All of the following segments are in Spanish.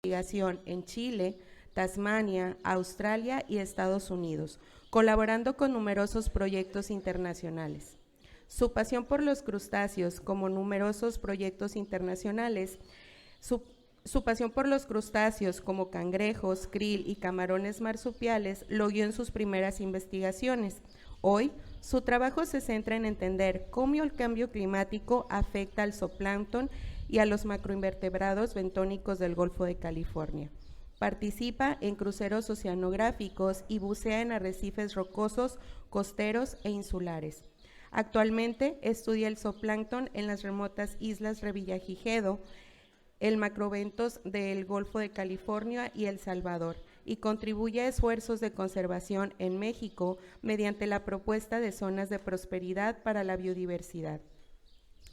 investigación en Chile, Tasmania, Australia y Estados Unidos, colaborando con numerosos proyectos internacionales. Su pasión por los crustáceos, como numerosos proyectos internacionales, su pasión por los crustáceos como cangrejos, krill y camarones marsupiales lo guió en sus primeras investigaciones. Hoy, su trabajo se centra en entender cómo el cambio climático afecta al zooplancton y a los macroinvertebrados bentónicos del Golfo de California. Participa en cruceros oceanográficos y bucea en arrecifes rocosos, costeros e insulares. Actualmente estudia el zooplancton en las remotas islas Revillagigedo, el macrobentos del Golfo de California y El Salvador, y contribuye a esfuerzos de conservación en México mediante la propuesta de zonas de prosperidad para la biodiversidad.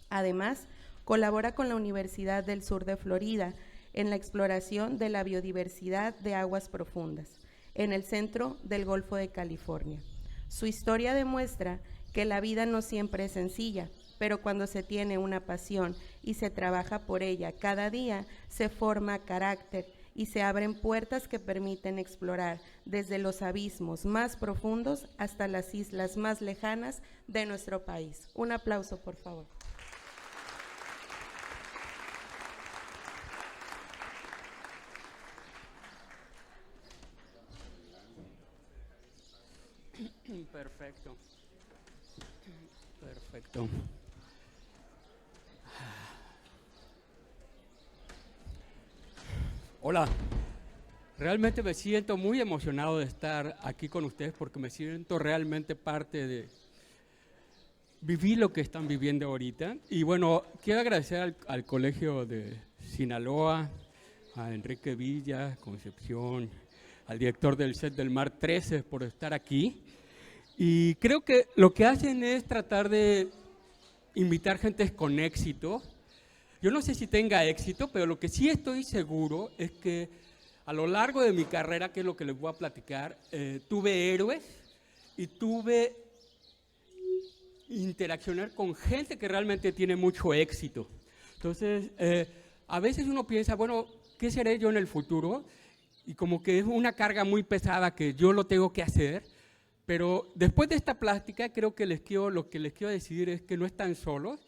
Además, colabora con la Universidad del Sur de Florida en la exploración de la biodiversidad de aguas profundas, en el centro del Golfo de California. Su historia demuestra que la vida no siempre es sencilla, pero cuando se tiene una pasión y se trabaja por ella cada día, se forma carácter y se abren puertas que permiten explorar desde los abismos más profundos hasta las islas más lejanas de nuestro país. Un aplauso, por favor. Perfecto. Perfecto. Hola, realmente me siento muy emocionado de estar aquí con ustedes porque me siento realmente parte de vivir lo que están viviendo ahorita. Y bueno, quiero agradecer al Colegio de Sinaloa, a Enrique Villa, Concepción, al director del Set del Mar 13 por estar aquí. Y creo que lo que hacen es tratar de invitar gente con éxito. Yo no sé si tenga éxito, pero lo que sí estoy seguro es que a lo largo de mi carrera, que es lo que les voy a platicar, tuve héroes y tuve interaccionar con gente que realmente tiene mucho éxito. Entonces, a veces uno piensa, bueno, ¿qué seré yo en el futuro? Y como que es una carga muy pesada que yo lo tengo que hacer. Pero después de esta plática, creo que lo que les quiero decir es que no están solos,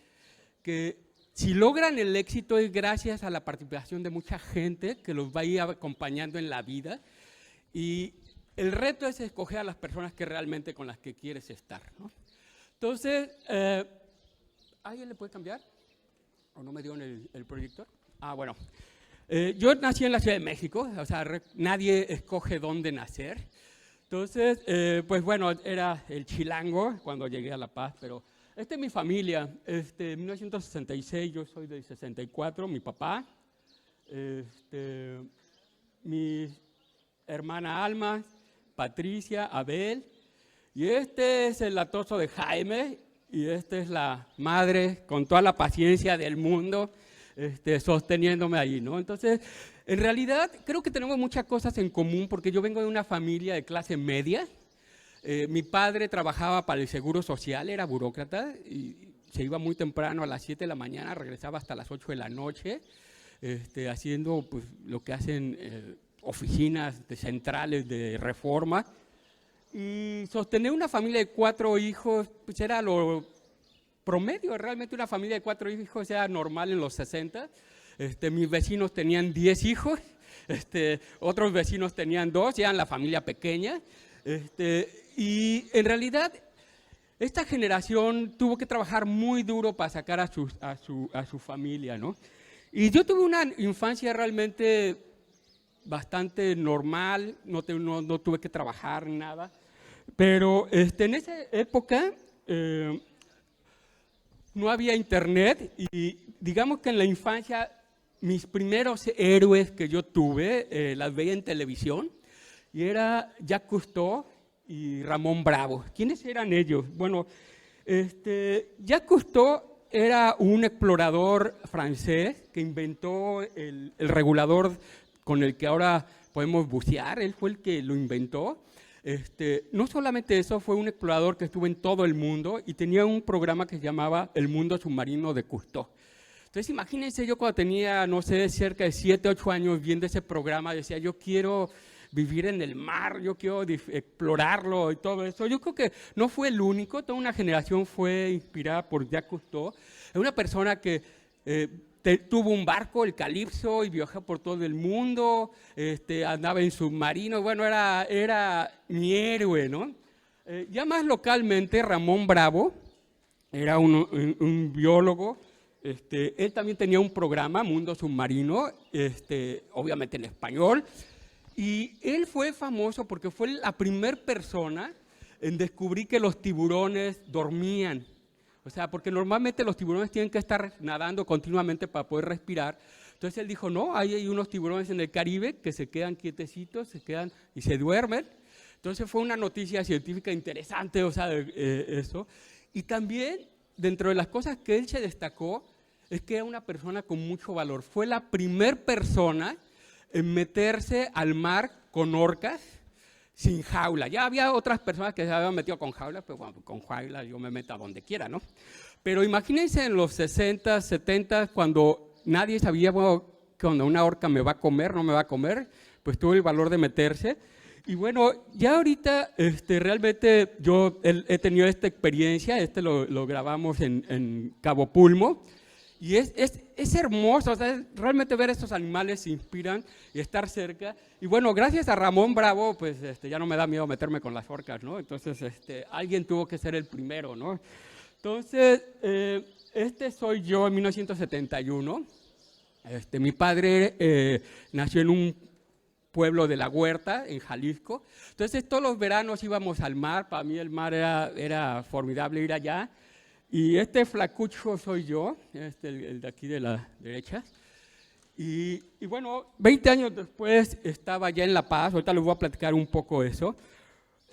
que si logran el éxito es gracias a la participación de mucha gente que los va a ir acompañando en la vida. Y el reto es escoger a las personas que realmente con las que quieres estar, ¿no? Entonces, ¿alguien le puede cambiar? ¿O no me dio el proyector? Ah, bueno. Yo nací en la Ciudad de México, o sea, nadie escoge dónde nacer. Entonces, pues bueno, era el chilango cuando llegué a La Paz, pero esta es mi familia. En 1966, yo soy de 64, mi papá, mi hermana Alma, Patricia, Abel, y este es el latoso de Jaime, y esta es la madre con toda la paciencia del mundo, sosteniéndome ahí, ¿no? Entonces, en realidad, creo que tenemos muchas cosas en común porque yo vengo de una familia de clase media. Mi padre trabajaba para el Seguro Social, era burócrata y se iba muy temprano a las 7 de la mañana, regresaba hasta las 8 de la noche, haciendo pues, lo que hacen oficinas centrales de reforma. Y sostener una familia de 4 hijos pues era lo promedio, realmente una familia de 4 hijos era normal en los 60. Mis vecinos tenían 10 hijos, otros vecinos tenían 2, eran la familia pequeña. Y en realidad, esta generación tuvo que trabajar muy duro para sacar a su familia, ¿no? Y yo tuve una infancia realmente bastante normal, no tuve que trabajar nada. Pero en esa época no había internet y digamos que en la infancia mis primeros héroes que yo tuve las veía en televisión y era Jacques Cousteau y Ramón Bravo. ¿Quiénes eran ellos? Bueno, Jacques Cousteau era un explorador francés que inventó el regulador con el que ahora podemos bucear. Él fue el que lo inventó. No solamente eso, fue un explorador que estuvo en todo el mundo y tenía un programa que se llamaba El Mundo Submarino de Cousteau. Entonces, imagínense, yo cuando tenía, no sé, cerca de 7, 8 años viendo ese programa, decía, yo quiero vivir en el mar, yo quiero explorarlo y todo eso. Yo creo que no fue el único, toda una generación fue inspirada por Jacques Cousteau. Es una persona que tuvo un barco, el Calypso, y viajó por todo el mundo, andaba en submarino, bueno, era mi héroe, ¿no? Ya más localmente, Ramón Bravo, era un biólogo. Él también tenía un programa, Mundo Submarino, obviamente en español, y él fue famoso porque fue la primera persona en descubrir que los tiburones dormían. O sea, porque normalmente los tiburones tienen que estar nadando continuamente para poder respirar. Entonces él dijo, no, hay unos tiburones en el Caribe que se quedan quietecitos, se quedan y se duermen. Entonces fue una noticia científica interesante, o sea, eso. Y también, dentro de las cosas que él se destacó, es que era una persona con mucho valor. Fue la primera persona en meterse al mar con orcas sin jaula. Ya había otras personas que se habían metido con jaulas, pero bueno, con jaula yo me meto a donde quiera, ¿no? Pero imagínense en los 60, 70, cuando nadie sabía, bueno, cuando una orca me va a comer, no me va a comer, pues tuvo el valor de meterse. Y bueno, ya ahorita realmente yo he tenido esta experiencia, lo grabamos en Cabo Pulmo, y es hermoso, o sea, realmente ver estos animales se inspiran y estar cerca. Y bueno, gracias a Ramón Bravo, pues ya no me da miedo meterme con las orcas, ¿no? Entonces, alguien tuvo que ser el primero, ¿no? Entonces, soy yo en 1971. Mi padre nació en un pueblo de La Huerta, en Jalisco. Entonces, todos los veranos íbamos al mar. Para mí el mar era formidable ir allá. Y flacucho soy yo, el de aquí de la derecha. Y bueno, 20 años después estaba ya en La Paz. Ahorita les voy a platicar un poco eso.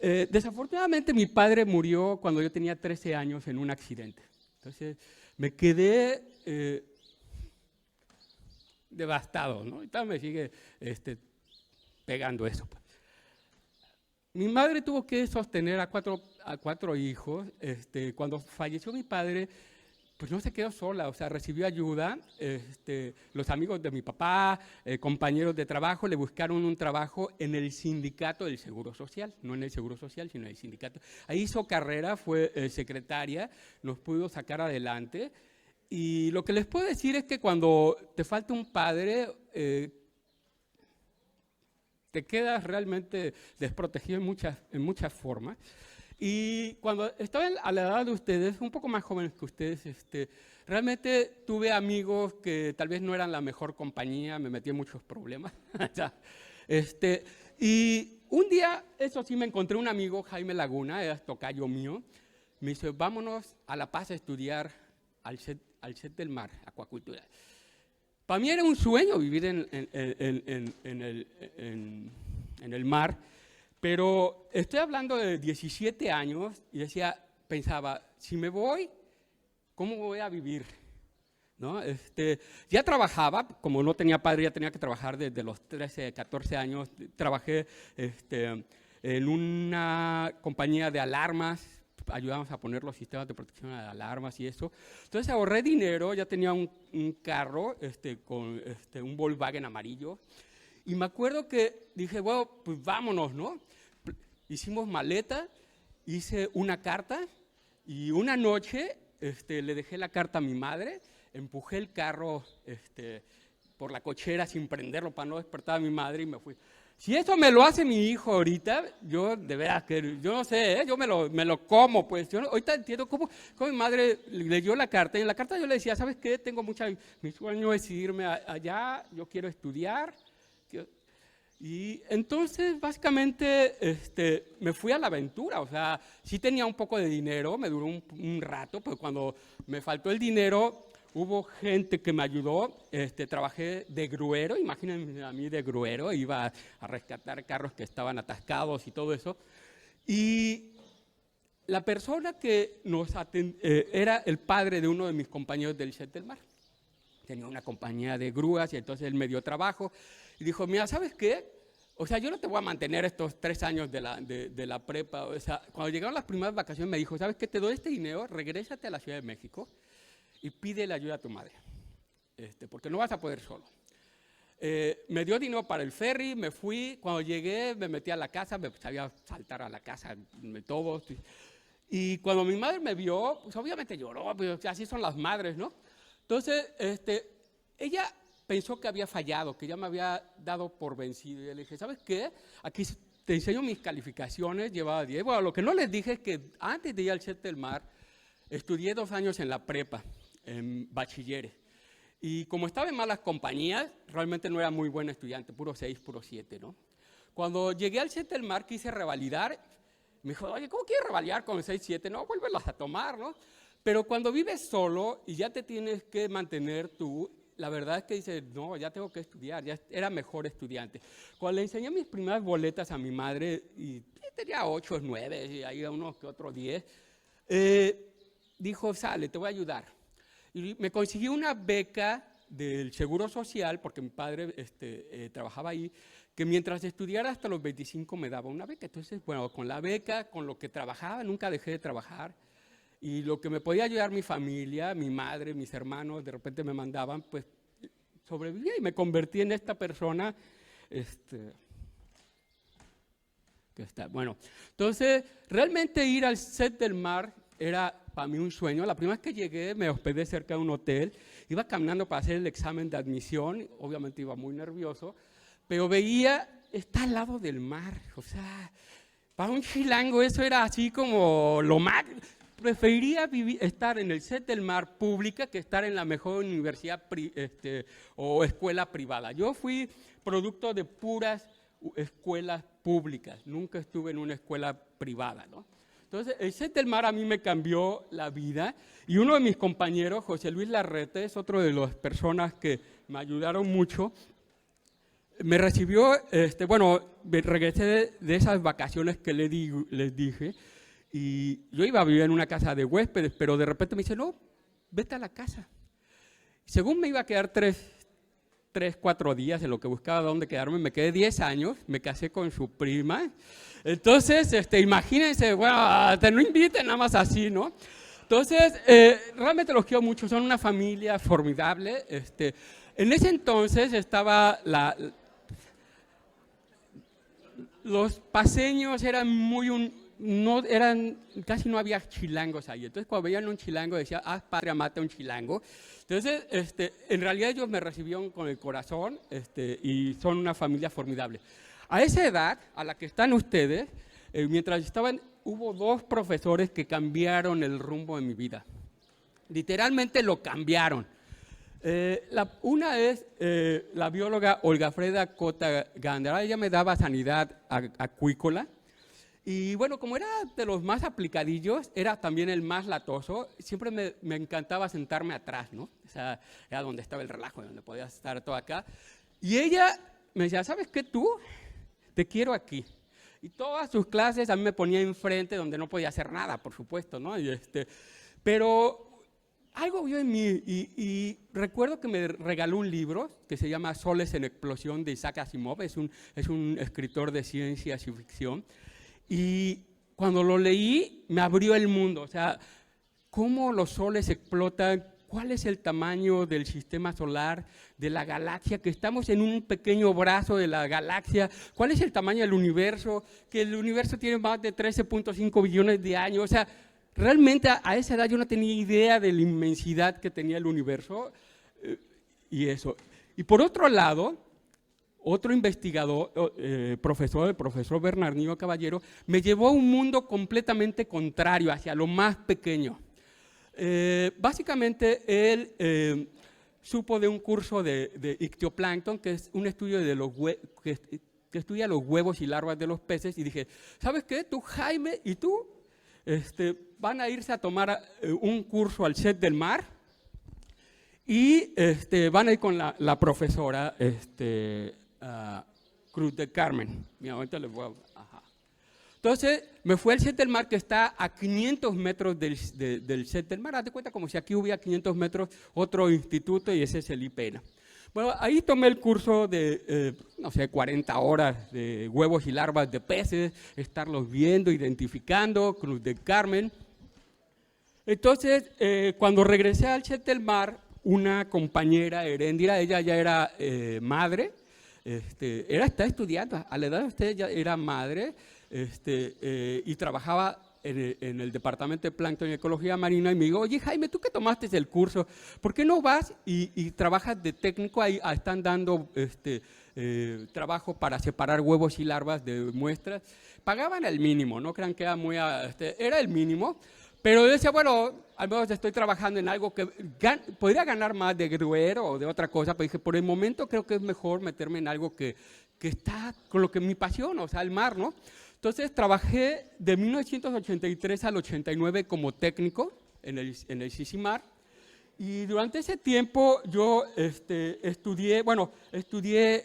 Desafortunadamente mi padre murió cuando yo tenía 13 años en un accidente. Entonces me quedé devastado, ¿no? Ahorita me sigue pegando eso. Mi madre tuvo que sostener a cuatro hijos. Cuando falleció mi padre, pues no se quedó sola, o sea, recibió ayuda. Los amigos de mi papá, compañeros de trabajo, le buscaron un trabajo en el sindicato del Seguro Social, no en el Seguro Social, sino en el sindicato. Ahí hizo carrera, fue secretaria, nos pudo sacar adelante. Y lo que les puedo decir es que cuando te falta un padre, te quedas realmente desprotegido en muchas formas. Y cuando estaba a la edad de ustedes, un poco más jóvenes que ustedes, realmente tuve amigos que tal vez no eran la mejor compañía, me metí en muchos problemas. Y un día, eso sí, me encontré un amigo, Jaime Laguna, era tocayo mío, me dice, vámonos a La Paz a estudiar al set del mar, acuacultura. Para mí era un sueño vivir en el mar, pero estoy hablando de 17 años y pensaba, si me voy, ¿cómo voy a vivir? ¿No? Ya trabajaba, como no tenía padre, ya tenía que trabajar desde los 13, 14 años. Trabajé en una compañía de alarmas, ayudamos a poner los sistemas de protección de alarmas y eso. Entonces ahorré dinero, ya tenía un carro con un Volkswagen amarillo. Y me acuerdo que dije, bueno, pues vámonos, ¿no? Hicimos maleta, hice una carta y una noche le dejé la carta a mi madre, empujé el carro por la cochera sin prenderlo para no despertar a mi madre y me fui. Si eso me lo hace mi hijo ahorita, yo de veras que, yo no sé, yo me lo como, pues. Yo ahorita entiendo cómo mi madre leyó la carta, y en la carta yo le decía, ¿sabes qué? Mi sueño es irme allá, yo quiero estudiar. Y entonces, básicamente, me fui a la aventura. O sea, sí tenía un poco de dinero, me duró un rato, pero cuando me faltó el dinero, hubo gente que me ayudó. Trabajé de gruero, imagínense a mí de gruero, iba a rescatar carros que estaban atascados y todo eso. Y la persona que nos era el padre de uno de mis compañeros del set del mar. Tenía una compañía de grúas y entonces él me dio trabajo. Y dijo, mira, ¿sabes qué? O sea, yo no te voy a mantener estos 3 años de la prepa. O sea, cuando llegaron las primeras vacaciones me dijo, ¿sabes qué? Te doy este dinero, regrésate a la Ciudad de México y pídele ayuda a tu madre. porque no vas a poder solo. Me dio dinero para el ferry, me fui, cuando llegué me metí a la casa, me sabía saltar a la casa, todo. Y cuando mi madre me vio, pues obviamente lloró, pues así son las madres, ¿no? Entonces, ella pensó que había fallado, que ya me había dado por vencido. Y le dije, ¿sabes qué? Aquí te enseño mis calificaciones, llevaba 10. Bueno, lo que no les dije es que antes de ir al Set del Mar, estudié 2 años en la prepa, en bachilleres. Y como estaba en malas compañías, realmente no era muy buen estudiante, puro 6, puro 7, ¿no? Cuando llegué al Set del Mar, quise revalidar. Me dijo, oye, ¿cómo quieres revalidar con 6, 7? No, vuélvelas a tomar, ¿no? Pero cuando vives solo y ya te tienes que mantener tú, la verdad es que dices, no, ya tengo que estudiar, ya era mejor estudiante. Cuando le enseñé mis primeras boletas a mi madre, y tenía 8, 9, y ahí unos que otros 10, dijo, sale, te voy a ayudar. Y me conseguí una beca del Seguro Social, porque mi padre trabajaba ahí, que mientras estudiara hasta los 25 me daba una beca. Entonces, bueno, con la beca, con lo que trabajaba, nunca dejé de trabajar. Y lo que me podía ayudar mi familia, mi madre, mis hermanos, de repente me mandaban, pues sobrevivía y me convertí en esta persona. Bueno, entonces, realmente ir al Set del Mar era para mí un sueño. La primera vez que llegué me hospedé cerca de un hotel, iba caminando para hacer el examen de admisión, obviamente iba muy nervioso, pero veía, está al lado del mar, o sea, para un chilango eso era así como lo más. Preferiría estar en el Set del Mar pública que estar en la mejor universidad o escuela privada. Yo fui producto de puras escuelas públicas, nunca estuve en una escuela privada, ¿no? Entonces, el Set del Mar a mí me cambió la vida y uno de mis compañeros, José Luis Larrete, es otro de las personas que me ayudaron mucho. Me recibió, bueno, me regresé de esas vacaciones que les dije y yo iba a vivir en una casa de huéspedes, pero de repente me dice, no, vete a la casa. Según me iba a quedar 3, 4 días en lo que buscaba dónde quedarme, me quedé 10 años, me casé con su prima. Entonces, imagínense, bueno, no inviten nada más así, ¿no? Entonces, realmente los quiero mucho, son una familia formidable. En ese entonces estaba los paseños eran casi no había chilangos ahí. Entonces, cuando veían un chilango, decía, haz patria, mata un chilango. Entonces, en realidad ellos me recibieron con el corazón y son una familia formidable. A esa edad, a la que están ustedes, mientras estaban, hubo 2 profesores que cambiaron el rumbo de mi vida. Literalmente lo cambiaron. Una es la bióloga Olga Freda Cota Gándara. Ella me daba sanidad acuícola. Y bueno, como era de los más aplicadillos, era también el más latoso, siempre me encantaba sentarme atrás, ¿no? O sea, era donde estaba el relajo, donde podías estar todo acá. Y ella me decía, ¿sabes qué tú? Te quiero aquí. Y todas sus clases a mí me ponía enfrente donde no podía hacer nada, por supuesto, ¿no? Pero algo vio en mí y recuerdo que me regaló un libro que se llama Soles en Explosión de Isaac Asimov, es un escritor de ciencias y ficción. Y cuando lo leí, me abrió el mundo, o sea, cómo los soles explotan, cuál es el tamaño del sistema solar, de la galaxia, que estamos en un pequeño brazo de la galaxia, cuál es el tamaño del universo, que el universo tiene más de 13.5 billones de años, o sea, realmente a esa edad yo no tenía idea de la inmensidad que tenía el universo y eso. Y por otro lado, otro investigador, el profesor Bernardino Caballero, me llevó a un mundo completamente contrario, hacia lo más pequeño. Básicamente, él supo de un curso de ictioplancton, que es un estudio de que estudia los huevos y larvas de los peces, y dije, ¿sabes qué? Tú, Jaime, y tú van a irse a tomar un curso al Set del Mar y van a ir con la profesora Cruz del Carmen. Mira, ahorita les voy a... Ajá. Entonces, me fui al Set del Mar, que está a 500 metros del Set del Mar. Haz de cuenta como si aquí hubiera 500 metros otro instituto y ese es el IPENA. Bueno, ahí tomé el curso de, no sé, 40 horas de huevos y larvas de peces, estarlos viendo, identificando, Cruz del Carmen. Entonces, cuando regresé al Set del Mar, una compañera, Heréndira, ella ya era madre, está estudiando, a la edad de usted ya era madre, y trabajaba en el departamento de plancton y ecología marina, y me dijo, oye Jaime, tú que tomaste el curso, ¿por qué no vas y trabajas de técnico? Ahí están dando trabajo para separar huevos y larvas de muestras. Pagaban el mínimo, no crean que era muy, era el mínimo, pero yo decía, bueno, al menos estoy trabajando en algo que podría ganar más de gruero o de otra cosa, pero dije, por el momento creo que es mejor meterme en algo que está con lo que mi pasión, o sea, el mar, ¿no? Entonces trabajé de 1983 al 89 como técnico en el Sisimar, y durante ese tiempo yo estudié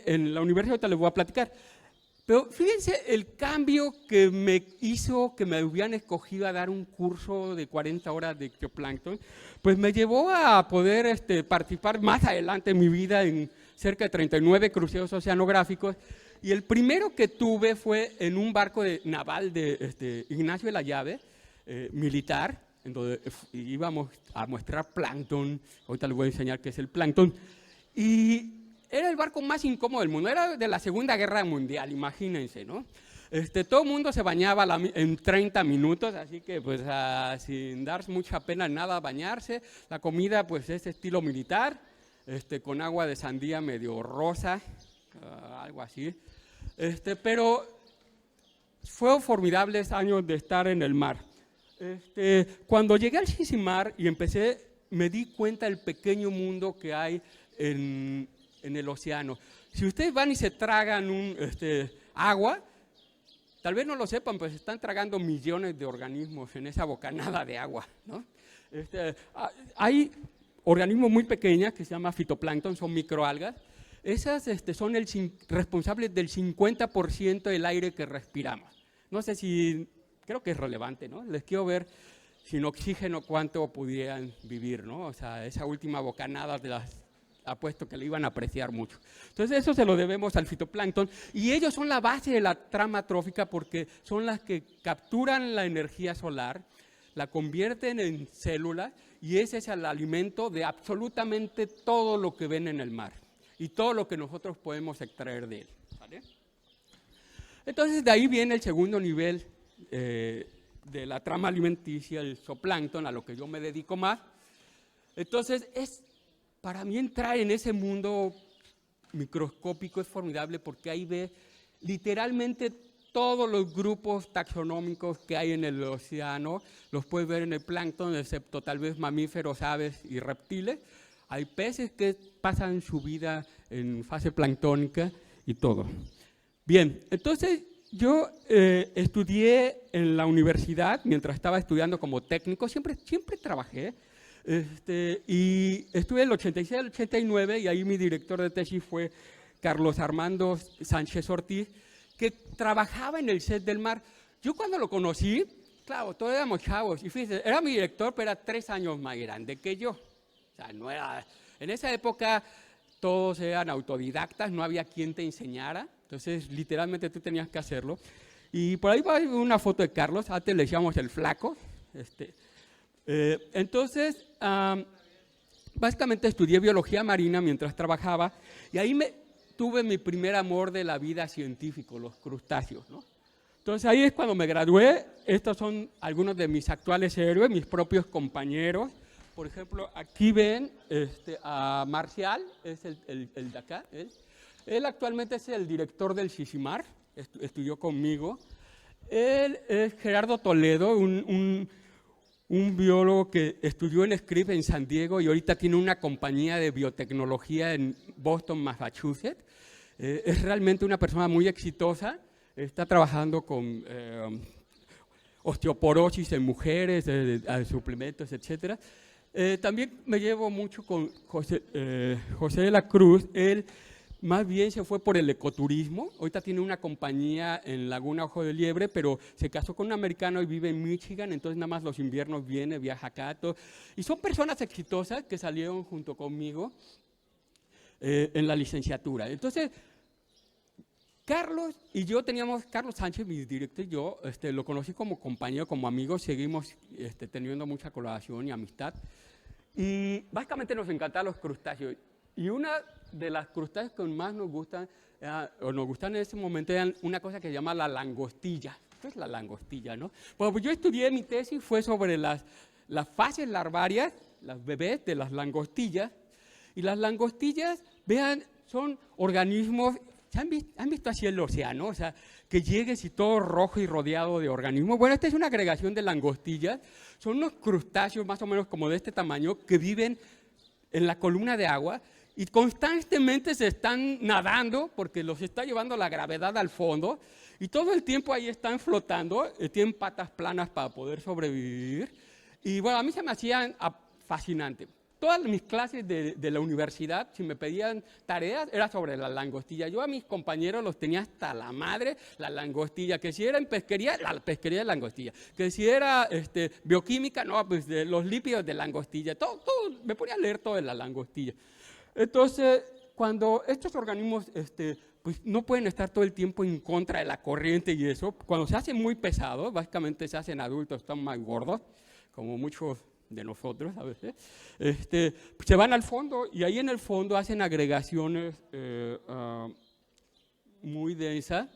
en la universidad, ahorita les voy a platicar, pero fíjense el cambio que me hizo que me hubieran escogido a dar un curso de 40 horas de ictioplancton, pues me llevó a poder participar más adelante en mi vida en cerca de 39 cruceros oceanográficos. Y el primero que tuve fue en un barco naval de Ignacio de la Llave, militar, en donde íbamos a mostrar plancton. Ahorita les voy a enseñar qué es el plancton. Y era el barco más incómodo del mundo, era de la Segunda Guerra Mundial, imagínense, ¿no? Todo el mundo se bañaba en 30 minutos, así que pues sin dar mucha pena nada bañarse. La comida pues es estilo militar, con agua de sandía medio rosa, algo así. Pero fueron formidables años de estar en el mar. Cuando llegué al Sisimar y me di cuenta del pequeño mundo que hay en el océano. Si ustedes van y se tragan agua, tal vez no lo sepan, pues están tragando millones de organismos en esa bocanada de agua, ¿no? Hay organismos muy pequeños que se llaman fitoplancton, son microalgas. Esas son responsables del 50% del aire que respiramos. No sé si, creo que es relevante, ¿no? Les quiero ver sin oxígeno cuánto pudieran vivir, ¿no? O sea, esa última bocanada apuesto que le iban a apreciar mucho. Entonces eso se lo debemos al fitoplancton, y ellos son la base de la trama trófica porque son las que capturan la energía solar, la convierten en células, y ese es el alimento de absolutamente todo lo que ven en el mar y todo lo que nosotros podemos extraer de él, ¿vale? Entonces de ahí viene el segundo nivel de la trama alimenticia, el zooplancton, a lo que yo me dedico más. Entonces para mí entrar en ese mundo microscópico es formidable porque ahí ve literalmente todos los grupos taxonómicos que hay en el océano, los puedes ver en el plancton, excepto tal vez mamíferos, aves y reptiles. Hay peces que pasan su vida en fase planctónica y todo. Bien, entonces yo estudié en la universidad, mientras estaba estudiando como técnico, siempre trabajé, y estuve en el 86 al 89, y ahí mi director de tesis fue Carlos Armando Sánchez Ortiz, que trabajaba en el set del mar. Yo cuando lo conocí, claro, todos éramos chavos, y fíjense, era mi director, pero era 3 años más grande que yo. O sea, no era, en esa época todos eran autodidactas, no había quien te enseñara, entonces literalmente tú tenías que hacerlo. Y por ahí va una foto de Carlos, antes le decíamos el flaco. Entonces, básicamente estudié biología marina mientras trabajaba, y ahí tuve mi primer amor de la vida científico, los crustáceos, ¿no? Entonces ahí es cuando me gradué. Estos son algunos de mis actuales héroes, mis propios compañeros. Por ejemplo, aquí ven a Marcial, es el de acá. Él actualmente es el director del Sisimar, estudió conmigo. Él es Gerardo Toledo, un biólogo que estudió en Scripps en San Diego y ahorita tiene una compañía de biotecnología en Boston, Massachusetts. Es realmente una persona muy exitosa, está trabajando con osteoporosis en mujeres, suplementos, etcétera. También me llevo mucho con José de la Cruz. Él más bien se fue por el ecoturismo. Ahorita tiene una compañía en Laguna Ojo de Liebre, pero se casó con un americano y vive en Michigan, entonces nada más los inviernos viaja acá. Todo. Y son personas exitosas que salieron junto conmigo en la licenciatura. Entonces, Carlos y yo Carlos Sánchez, mi director, y yo lo conocí como compañero, como amigo, seguimos teniendo mucha colaboración y amistad. Y básicamente nos encantan los crustáceos. Y una de las crustáceos que más nos gustan, o nos gustan en ese momento, era una cosa que se llama la langostilla. ¿Qué es la langostilla, no? Bueno, pues yo estudié, mi tesis fue sobre las fases larvarias, las bebés de las langostillas. Y las langostillas, vean, son organismos, ¿han visto así el océano? O sea, que llegues y todo rojo y rodeado de organismos. Bueno, esta es una agregación de langostillas. Son unos crustáceos más o menos como de este tamaño que viven en la columna de agua y constantemente se están nadando porque los está llevando la gravedad al fondo y todo el tiempo ahí están flotando, tienen patas planas para poder sobrevivir. Y bueno, a mí se me hacían fascinante. Todas mis clases de la universidad, si me pedían tareas, era sobre la langostilla. Yo a mis compañeros los tenía hasta la madre, la langostilla. Que si era en pesquería, la pesquería de langostilla. Que si era bioquímica, no, pues de los lípidos de langostilla. Todo, me ponía a leer todo de la langostilla. Entonces, cuando estos organismos pues no pueden estar todo el tiempo en contra de la corriente y eso, cuando se hacen muy pesados, básicamente se hacen adultos, están más gordos, como muchos de nosotros a veces, se van al fondo y ahí en el fondo hacen agregaciones muy densas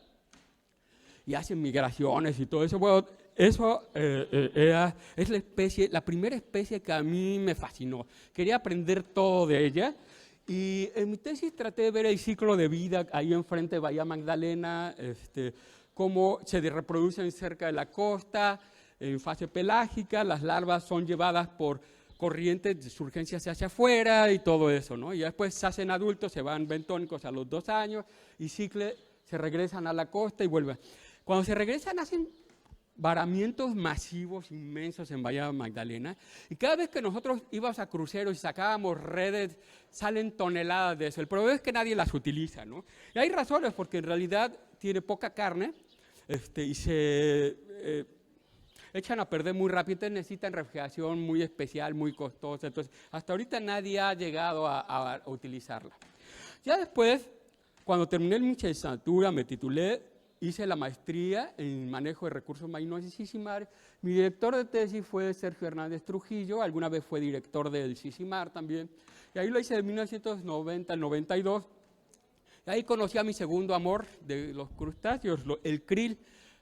y hacen migraciones y todo eso. Bueno, eso es la primera especie que a mí me fascinó. Quería aprender todo de ella y en mi tesis traté de ver el ciclo de vida ahí enfrente de Bahía Magdalena, cómo se reproducen cerca de la costa. En fase pelágica, las larvas son llevadas por corrientes de surgencia hacia afuera y todo eso, ¿no? Y después se hacen adultos, se van bentónicos a los 2 años y se regresan a la costa y vuelven. Cuando se regresan hacen varamientos masivos, inmensos en Bahía Magdalena y cada vez que nosotros íbamos a cruceros y sacábamos redes, salen toneladas de eso. El problema es que nadie las utiliza, ¿no? Y hay razones porque en realidad tiene poca carne y se echan a perder muy rápido, necesitan refrigeración muy especial, muy costosa. Entonces, hasta ahorita nadie ha llegado a utilizarla. Ya después, cuando terminé mi licenciatura, me titulé, hice la maestría en manejo de recursos marinos y Sisimar. Mi director de tesis fue Sergio Hernández Trujillo, alguna vez fue director del Sisimar también. Y ahí lo hice de 1990 al 92. Y ahí conocí a mi segundo amor de los crustáceos, el krill.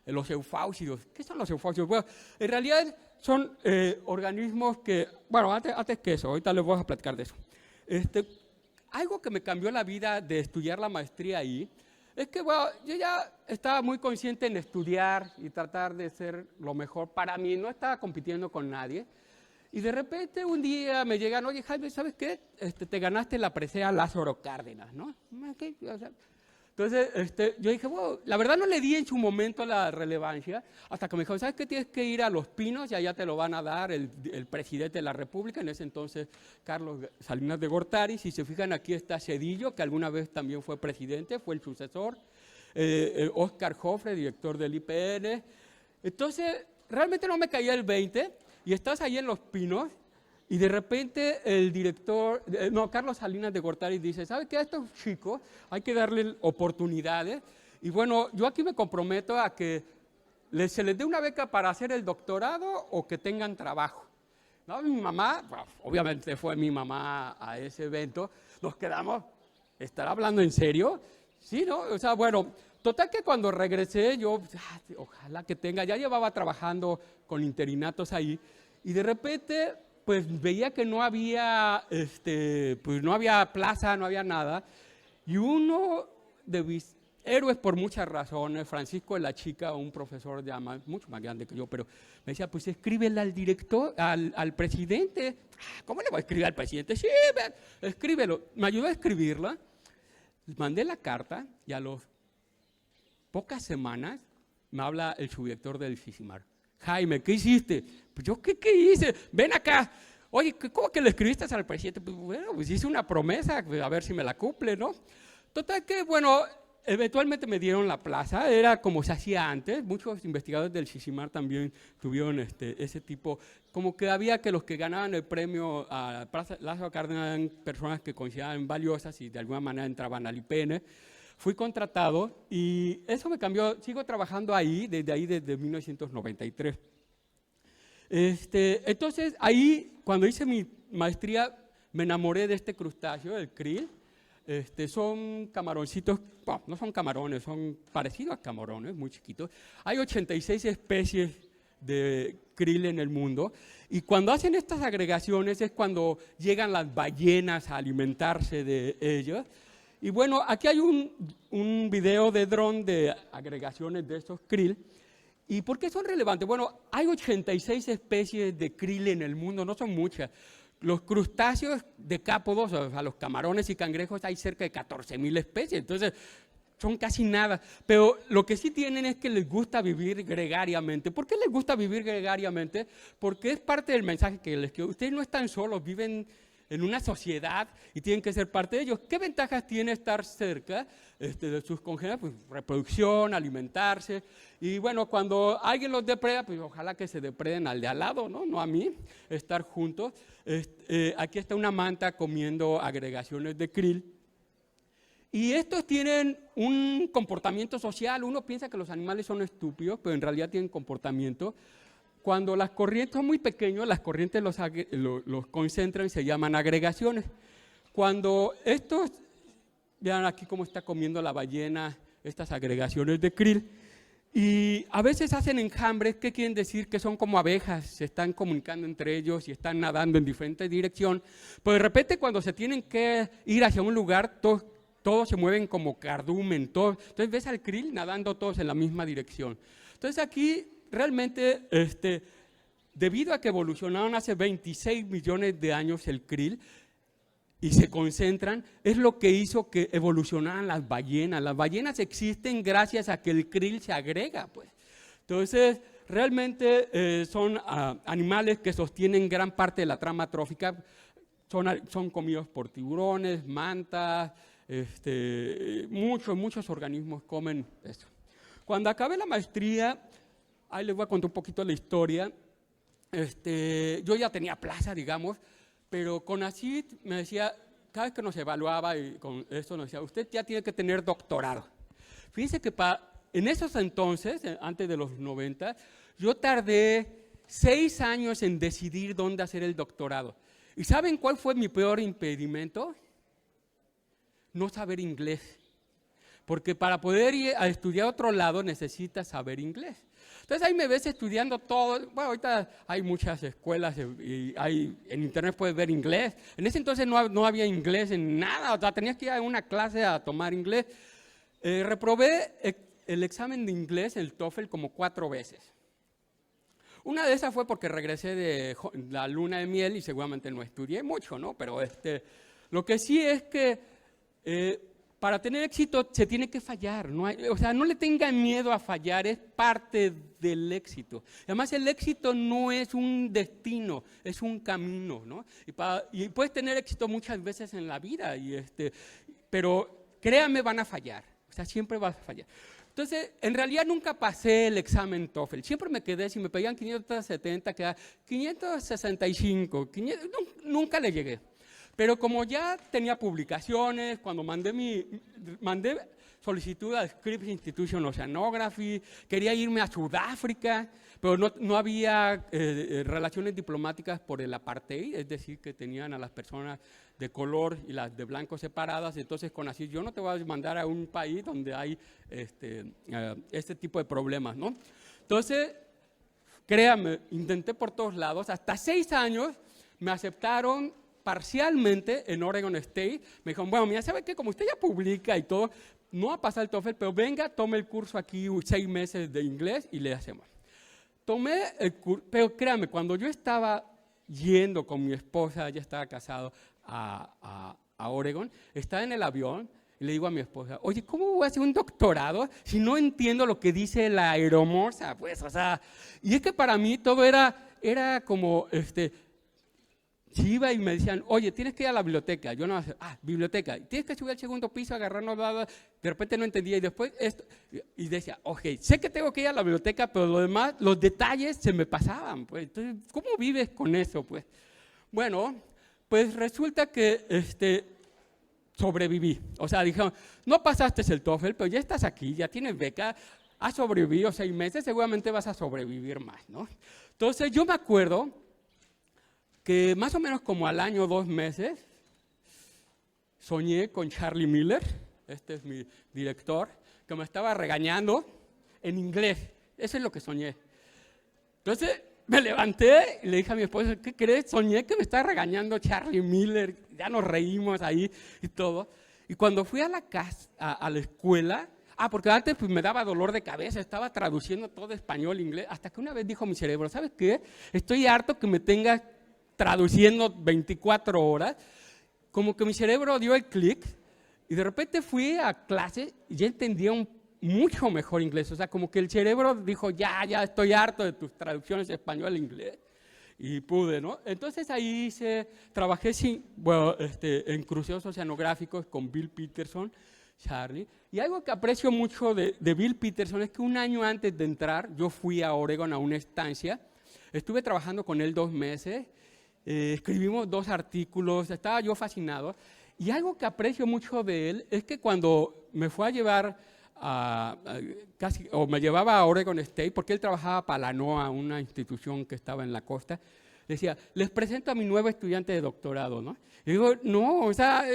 Los eufausios. ¿Qué son los eufausios? Bueno, en realidad son organismos que, bueno, antes que eso, ahorita les voy a platicar de eso. Algo que me cambió la vida de estudiar la maestría ahí, es que, bueno, yo ya estaba muy consciente en estudiar y tratar de ser lo mejor para mí, no estaba compitiendo con nadie. Y de repente un día me llegan, oye, Jaime, ¿sabes qué? Te ganaste la presea Lázaro Cárdenas, ¿no? ¿Qué? O sea, entonces, yo dije, bueno, la verdad no le di en su momento la relevancia, hasta que me dijo, ¿sabes qué? Tienes que ir a Los Pinos y allá te lo van a dar el presidente de la República, en ese entonces Carlos Salinas de Gortari. Si se fijan, aquí está Cedillo, que alguna vez también fue presidente, fue el sucesor, Óscar Jofre, director del IPN. Entonces, realmente no me caía el 20, y estás ahí en Los Pinos, y de repente el director, Carlos Salinas de Gortari dice, ¿sabe qué? A estos chicos hay que darle oportunidades. Y bueno, yo aquí me comprometo a que se les dé una beca para hacer el doctorado o que tengan trabajo. ¿No? Mi mamá, bueno, obviamente fue mi mamá a ese evento, nos quedamos, ¿estará hablando en serio? Sí, ¿no? O sea, bueno, total que cuando regresé yo, ojalá que tenga, ya llevaba trabajando con interinatos ahí, y de repente pues veía que no había, pues no había plaza, no había nada. Y uno de mis héroes por muchas razones, Francisco de la Chica, un profesor mucho más grande que yo, pero me decía, pues escríbele al director, al presidente. ¿Cómo le voy a escribir al presidente? Sí, escríbelo. Me ayudó a escribirla, mandé la carta y a las pocas semanas me habla el subdirector del Sisimar. Jaime, ¿qué hiciste? Pues yo, ¿qué hice? Ven acá. Oye, ¿cómo que le escribiste al presidente? Pues bueno, pues hice una promesa, pues a ver si me la cumple, ¿no? Total que, bueno, eventualmente me dieron la plaza, era como se hacía antes. Muchos investigadores del Sisimar también tuvieron ese tipo, como que había que los que ganaban el premio a Lázaro Cárdenas eran personas que consideraban valiosas y de alguna manera entraban al IPN. Fui contratado y eso me cambió, sigo trabajando ahí desde 1993. Entonces, ahí, cuando hice mi maestría me enamoré de este crustáceo, el krill. Son camaroncitos, bueno, no son camarones, son parecidos a camarones, muy chiquitos. Hay 86 especies de krill en el mundo, y cuando hacen estas agregaciones es cuando llegan las ballenas a alimentarse de ellos. Y bueno, aquí hay un video de dron de agregaciones de estos krill. ¿Y por qué son relevantes? Bueno, hay 86 especies de krill en el mundo, no son muchas. Los crustáceos decápodos, o sea, los camarones y cangrejos, hay cerca de 14,000 especies, entonces son casi nada. Pero lo que sí tienen es que les gusta vivir gregariamente. ¿Por qué les gusta vivir gregariamente? Porque es parte del mensaje que les quiero. Ustedes no están solos, viven en una sociedad y tienen que ser parte de ellos. ¿Qué ventajas tiene estar cerca de sus congéneres? Pues reproducción, alimentarse. Y bueno, cuando alguien los depreda, pues ojalá que se depreden al de al lado, no a mí, estar juntos. Aquí está una manta comiendo agregaciones de krill. Y estos tienen un comportamiento social. Uno piensa que los animales son estúpidos, pero en realidad tienen comportamiento. Cuando las corrientes son muy pequeños, las corrientes los concentran y se llaman agregaciones. Cuando estos, vean aquí cómo está comiendo la ballena estas agregaciones de krill, y a veces hacen enjambres. ¿Qué quieren decir? Que son como abejas, se están comunicando entre ellos y están nadando en diferentes direcciones. Pero de repente cuando se tienen que ir hacia un lugar, todos se mueven como cardumen. Entonces ves al krill nadando todos en la misma dirección. Entonces aquí realmente, debido a que evolucionaron hace 26 millones de años el krill y se concentran, es lo que hizo que evolucionaran las ballenas. Las ballenas existen gracias a que el krill se agrega, pues. Entonces, realmente son animales que sostienen gran parte de la trama trófica. Son comidos por tiburones, mantas, muchos organismos comen eso. Cuando acabé la maestría, ahí les voy a contar un poquito la historia. Yo ya tenía plaza, digamos, pero CONACYT me decía, cada vez que nos evaluaba y con esto nos decía, usted ya tiene que tener doctorado. Fíjense que en esos entonces, antes de los 90, yo tardé 6 años en decidir dónde hacer el doctorado. ¿Y saben cuál fue mi peor impedimento? No saber inglés. Porque para poder ir a estudiar a otro lado necesitas saber inglés. Entonces ahí me ves estudiando todo. Bueno, ahorita hay muchas escuelas y en internet puedes ver inglés. En ese entonces no había inglés en nada, o sea, tenías que ir a una clase a tomar inglés. Reprobé el examen de inglés, el TOEFL, como 4 veces. Una de esas fue porque regresé de la luna de miel y seguramente no estudié mucho, ¿no? Pero lo que sí es que para tener éxito se tiene que fallar, o sea, no le tengan miedo a fallar, es parte del éxito. Además, el éxito no es un destino, es un camino, ¿no? Y puedes tener éxito muchas veces en la vida, pero créanme, van a fallar, o sea, siempre vas a fallar. Entonces, en realidad nunca pasé el examen TOEFL, siempre me quedé, si me pedían 570, quedaba 565, nunca le llegué. Pero como ya tenía publicaciones, cuando mandé solicitud a Scripps Institution Oceanography, quería irme a Sudáfrica, pero no había relaciones diplomáticas por el apartheid, es decir, que tenían a las personas de color y las de blanco separadas. Entonces, CONACYT, yo no te voy a mandar a un país donde hay este tipo de problemas, ¿no? Entonces, créanme, intenté por todos lados, hasta 6 años me aceptaron parcialmente en Oregon State. Me dijeron, bueno, mira, ¿sabe qué? Como usted ya publica y todo, no va a pasar el TOEFL, pero venga, tome el curso aquí 6 meses de inglés y le hacemos. Tomé el curso, pero créanme, cuando yo estaba yendo con mi esposa, ya estaba casado a Oregon, estaba en el avión y le digo a mi esposa, oye, ¿cómo voy a hacer un doctorado si no entiendo lo que dice la aeromoza? Pues, o sea, y es que para mí todo era como, si iba y me decían, oye, tienes que ir a la biblioteca. Yo no, biblioteca. Tienes que subir al segundo piso, agarrarnos, de repente no entendía. Y después esto, y decía, ok, sé que tengo que ir a la biblioteca, pero lo demás, los detalles se me pasaban. Pues. Entonces, ¿cómo vives con eso? Pues, bueno, pues resulta que sobreviví. O sea, dijeron, no pasaste el TOEFL, pero ya estás aquí, ya tienes beca, has sobrevivido 6 meses, seguramente vas a sobrevivir más, ¿no? Entonces, yo me acuerdo que más o menos como al año, 2 meses, soñé con Charlie Miller, este es mi director, que me estaba regañando en inglés. Eso es lo que soñé. Entonces me levanté y le dije a mi esposa, ¿qué crees? Soñé que me estaba regañando Charlie Miller. Ya nos reímos ahí y todo. Y cuando fui a la casa, a la escuela, porque antes pues, me daba dolor de cabeza, estaba traduciendo todo español, inglés, hasta que una vez dijo mi cerebro, ¿sabes qué? Estoy harto que me tengas traduciendo 24 horas. Como que mi cerebro dio el clic y de repente fui a clase y ya entendía mucho mejor inglés. O sea, como que el cerebro dijo, ya estoy harto de tus traducciones español a inglés. Y pude, ¿no? Entonces ahí trabajé en cruceros oceanográficos con Bill Peterson, Charlie. Y algo que aprecio mucho de Bill Peterson es que un año antes de entrar, yo fui a Oregon a una estancia. Estuve trabajando con él 2 meses. Escribimos 2 artículos. Estaba yo fascinado. Y algo que aprecio mucho de él es que cuando me fue a llevar me llevaba a Oregon State, porque él trabajaba para la NOAA, una institución que estaba en la costa, decía, les presento a mi nuevo estudiante de doctorado, ¿no? Y digo, no, o sea,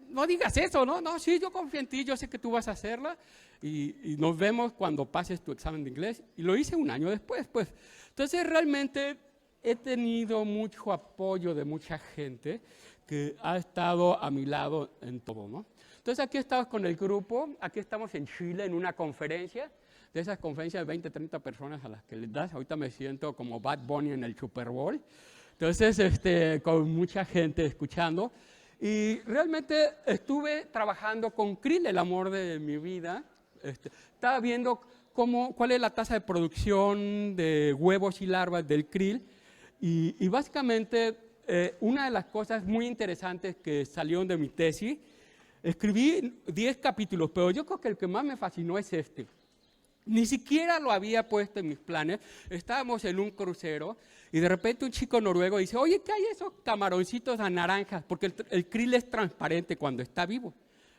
no digas eso, ¿no? No, sí, yo confío en ti, yo sé que tú vas a hacerla y nos vemos cuando pases tu examen de inglés. Y lo hice un año después, pues. Entonces, realmente he tenido mucho apoyo de mucha gente que ha estado a mi lado en todo, ¿no? Entonces, aquí estamos con el grupo, aquí estamos en Chile en una conferencia, de esas conferencias de 20, 30 personas a las que les das. Ahorita me siento como Bad Bunny en el Super Bowl. Entonces, con mucha gente escuchando. Y realmente estuve trabajando con krill, el amor de mi vida. Estaba viendo cuál es la tasa de producción de huevos y larvas del krill. Y básicamente, una de las cosas muy interesantes que salieron de mi tesis, escribí 10 capítulos, pero yo creo que el que más me fascinó es este. Ni siquiera lo había puesto en mis planes. Estábamos en un crucero y de repente un chico noruego dice, oye, ¿qué hay esos camaroncitos a naranjas? Porque el krill es transparente cuando está vivo,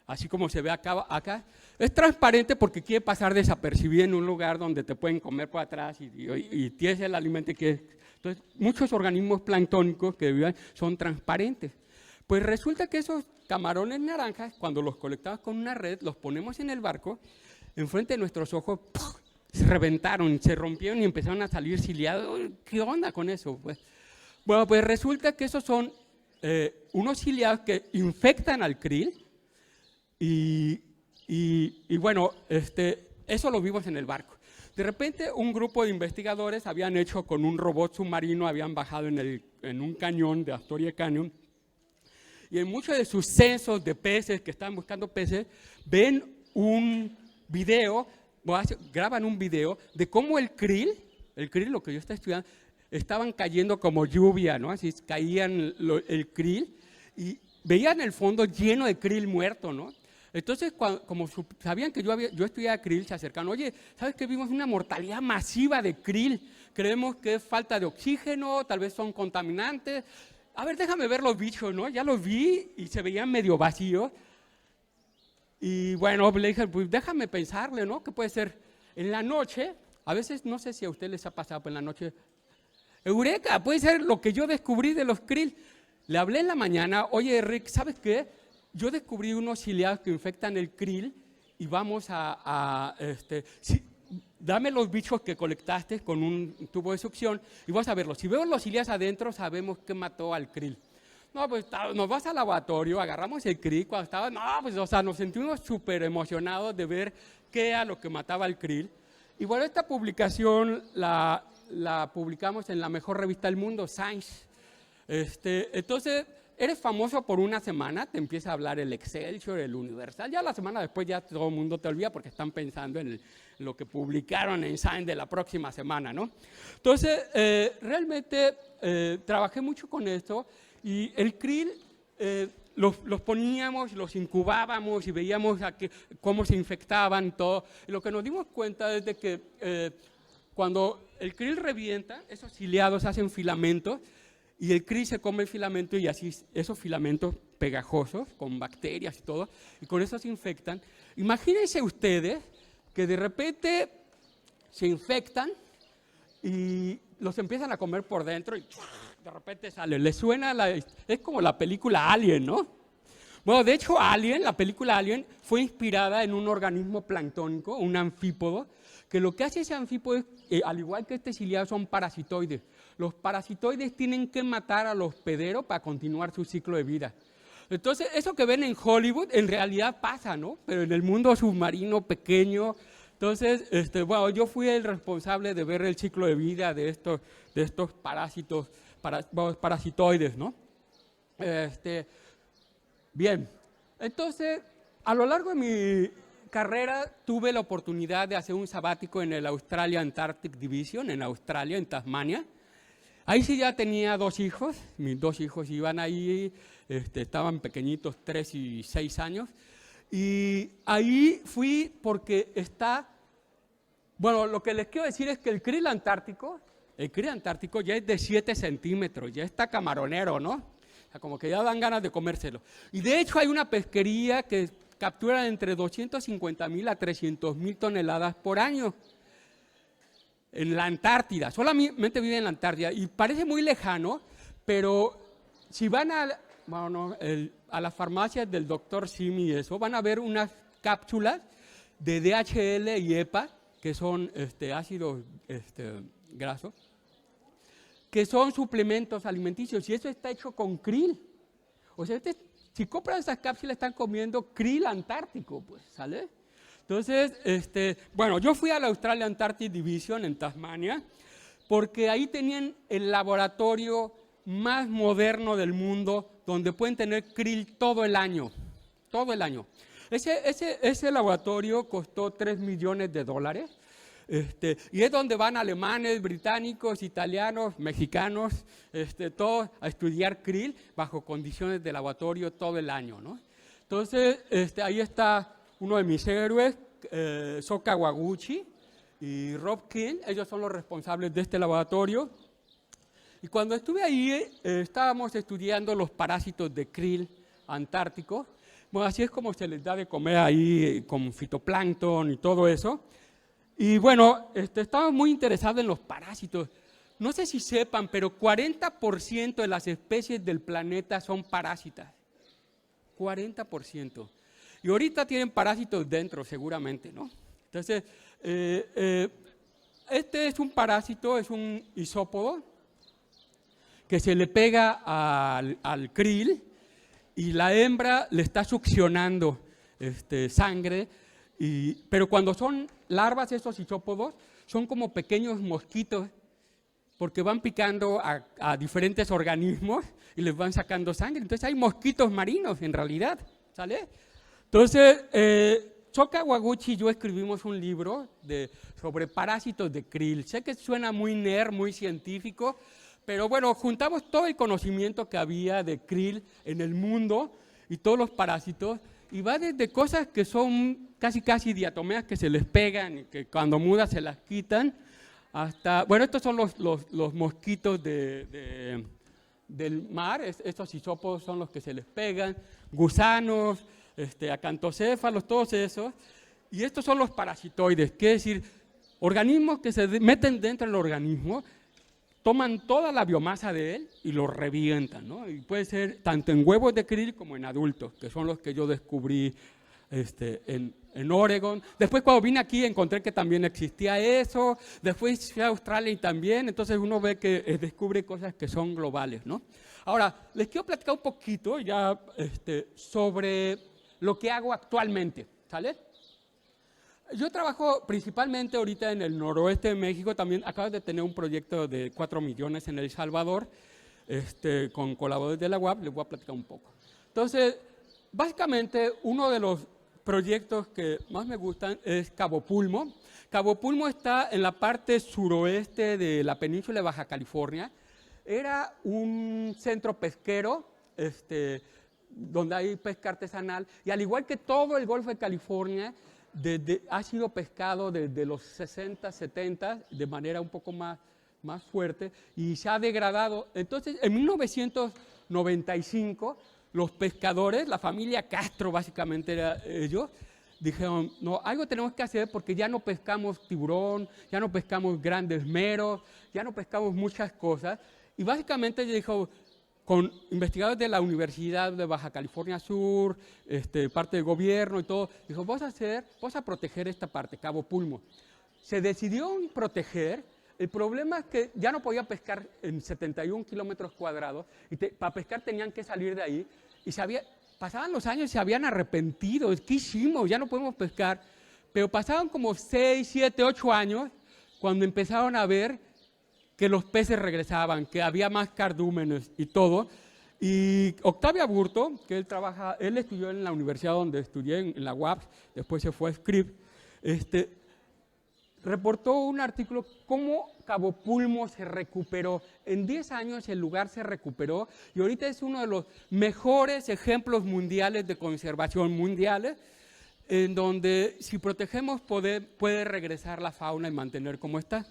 así como se ve acá. Es transparente porque quiere pasar desapercibido en un lugar donde te pueden comer por atrás y tienes el alimento que... Entonces, muchos organismos planctónicos que viven son transparentes. Pues resulta que esos camarones naranjas, cuando los colectamos con una red, los ponemos en el barco, enfrente de nuestros ojos, ¡puf!, se reventaron, se rompieron y empezaron a salir ciliados. ¿Qué onda con eso? Bueno, pues resulta que esos son unos ciliados que infectan al krill y bueno, eso lo vimos en el barco. De repente, un grupo de investigadores habían hecho con un robot submarino, habían bajado en un cañón de Astoria Canyon, y en muchos de sus censos de peces, que estaban buscando peces, ven un video, graban un video de cómo el krill, lo que yo estaba estudiando, estaban cayendo como lluvia, ¿no? Así caían el krill y veían el fondo lleno de krill muerto, ¿no? Entonces, como sabían que yo estudiaba krill, se acercaron, oye, ¿sabes qué? Vimos una mortalidad masiva de krill, creemos que es falta de oxígeno, tal vez son contaminantes. A ver, déjame ver los bichos, ¿no? Ya los vi y se veían medio vacíos. Y bueno, le dije, pues déjame pensarle, ¿no? ¿Qué puede ser? En la noche, a veces, no sé si a usted les ha pasado, pero en la noche, eureka, puede ser lo que yo descubrí de los krill. Le hablé en la mañana, oye, Rick, ¿sabes qué? Yo descubrí unos ciliados que infectan el krill y vamos dame los bichos que colectaste con un tubo de succión y vas a verlos. Si veo los ciliados adentro, sabemos qué mató al krill. No, pues nos vas al laboratorio, agarramos el krill, cuando estaba, nos sentimos súper emocionados de ver qué era lo que mataba al krill. Y bueno, esta publicación la publicamos en la mejor revista del mundo, Science. Entonces, eres famoso por una semana, te empieza a hablar el Excelsior, el Universal, ya la semana después ya todo el mundo te olvida porque están pensando en lo que publicaron en Science de la próxima semana, ¿no? Entonces, realmente trabajé mucho con esto y el krill los poníamos, los incubábamos y veíamos cómo se infectaban, todo. Y lo que nos dimos cuenta es de que cuando el krill revienta, esos ciliados hacen filamentos, y el krill se come el filamento y así esos filamentos pegajosos con bacterias y todo, y con eso se infectan. Imagínense ustedes que de repente se infectan y los empiezan a comer por dentro y de repente sale. ¿Le suena? Es como la película Alien, ¿no? Bueno, de hecho, la película Alien, fue inspirada en un organismo planctónico, un anfípodo, que lo que hace ese anfípodo es, al igual que este ciliado, son parasitoides. Los parasitoides tienen que matar al hospedero para continuar su ciclo de vida. Entonces, eso que ven en Hollywood, en realidad pasa, ¿no? Pero en el mundo submarino pequeño. Entonces, bueno, yo fui el responsable de ver el ciclo de vida de estos parásitos, parasitoides, ¿no? Bien, entonces, a lo largo de mi carrera tuve la oportunidad de hacer un sabático en el Australia Antarctic Division, en Australia, en Tasmania. Ahí sí ya tenía 2 hijos, mis 2 hijos iban ahí, estaban pequeñitos, 3 y 6 años. Y ahí fui porque bueno, lo que les quiero decir es que el krill antártico ya es de 7 centímetros, ya está camaronero, ¿no? O sea, como que ya dan ganas de comérselo. Y de hecho hay una pesquería que captura entre 250,000 a 300,000 toneladas por año en la Antártida. Solamente vive en la Antártida y parece muy lejano, pero si van a las farmacias del Dr. Simi y eso, van a ver unas cápsulas de DHL y EPA, que son ácidos grasos, que son suplementos alimenticios, y eso está hecho con krill. O sea, si compran esas cápsulas están comiendo krill antártico, pues, ¿sale? Entonces, bueno, yo fui a la Australia Antarctic Division en Tasmania, porque ahí tenían el laboratorio más moderno del mundo, donde pueden tener krill todo el año, todo el año. Ese laboratorio costó $3 millones. Y es donde van alemanes, británicos, italianos, mexicanos, todos a estudiar krill bajo condiciones de laboratorio todo el año, ¿no? Entonces, ahí está uno de mis héroes, Soka Waguchi y Rob King. Ellos son los responsables de este laboratorio. Y cuando estuve ahí, estábamos estudiando los parásitos de krill antártico. Bueno, así es como se les da de comer ahí con fitoplancton y todo eso. Y bueno, estamos muy interesados en los parásitos. No sé si sepan, pero 40% de las especies del planeta son parásitas. 40%. Y ahorita tienen parásitos dentro, seguramente, ¿no? Entonces, este es un parásito, es un isópodo que se le pega al krill y la hembra le está succionando sangre. Pero cuando son larvas, estos isópodos son como pequeños mosquitos, porque van picando a diferentes organismos y les van sacando sangre. Entonces hay mosquitos marinos en realidad, ¿sale? Entonces, Soka Waguchi y yo escribimos un libro sobre parásitos de krill. Sé que suena muy nerd, muy científico, pero bueno, juntamos todo el conocimiento que había de krill en el mundo y todos los parásitos. Y va desde cosas que son casi diatomeas que se les pegan y que cuando mudan se las quitan, hasta, bueno, estos son los mosquitos del mar, estos isópodos son los que se les pegan, gusanos, acantocéfalos, todos esos. Y estos son los parasitoides, que es decir, organismos que se meten dentro del organismo, toman toda la biomasa de él y lo revientan, ¿no? Y puede ser tanto en huevos de krill como en adultos, que son los que yo descubrí en Oregon. Después cuando vine aquí encontré que también existía eso. Después fui a Australia y también. Entonces uno ve que descubre cosas que son globales, ¿no? Ahora, les quiero platicar un poquito ya sobre lo que hago actualmente, ¿sale? Yo trabajo principalmente ahorita en el noroeste de México. También acabo de tener un proyecto de 4 millones en El Salvador, con colaboradores de la UAP. Les voy a platicar un poco. Entonces, básicamente, uno de los proyectos que más me gustan es Cabo Pulmo. Cabo Pulmo está en la parte suroeste de la península de Baja California. Era un centro pesquero, donde hay pesca artesanal, y al igual que todo el Golfo de California, ha sido pescado desde los 60, 70, de manera un poco más fuerte, y se ha degradado. Entonces, en 1995, los pescadores, la familia Castro básicamente era ellos, dijeron, no, algo tenemos que hacer porque ya no pescamos tiburón, ya no pescamos grandes meros, ya no pescamos muchas cosas, Y básicamente dijo, con investigadores de la Universidad de Baja California Sur, parte del gobierno y todo, dijo, vamos a proteger esta parte, Cabo Pulmo. Se decidió en proteger. El problema es que ya no podía pescar en 71 kilómetros cuadrados, y para pescar tenían que salir de ahí, y pasaban los años y se habían arrepentido. ¿Qué hicimos? Ya no podemos pescar. Pero pasaban como 6, 7, 8 años, cuando empezaron a ver que los peces regresaban, que había más cardúmenes y todo. Y Octavio Aburto, que él estudió en la universidad donde estudié, en la UAP, después se fue a Scripps, reportó un artículo cómo Cabo Pulmo se recuperó. En 10 años el lugar se recuperó y ahorita es uno de los mejores ejemplos mundiales de conservación mundiales, en donde si protegemos puede regresar la fauna y mantener como está.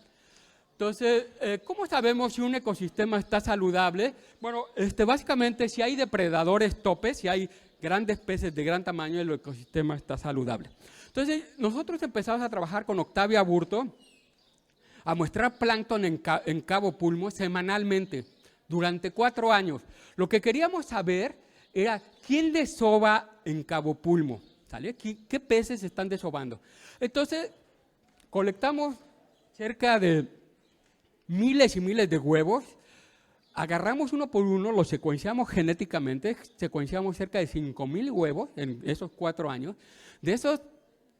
Entonces, ¿cómo sabemos si un ecosistema está saludable? Bueno, básicamente si hay depredadores topes, si hay grandes peces de gran tamaño, el ecosistema está saludable. Entonces, nosotros empezamos a trabajar con Octavio Aburto a mostrar plancton en Cabo Pulmo semanalmente, durante 4 años. Lo que queríamos saber era quién desova en Cabo Pulmo, ¿sale? ¿Qué peces están desovando? Entonces, colectamos cerca de miles y miles de huevos, agarramos uno por uno, los secuenciamos genéticamente, secuenciamos cerca de 5,000 huevos en esos 4 años. De esos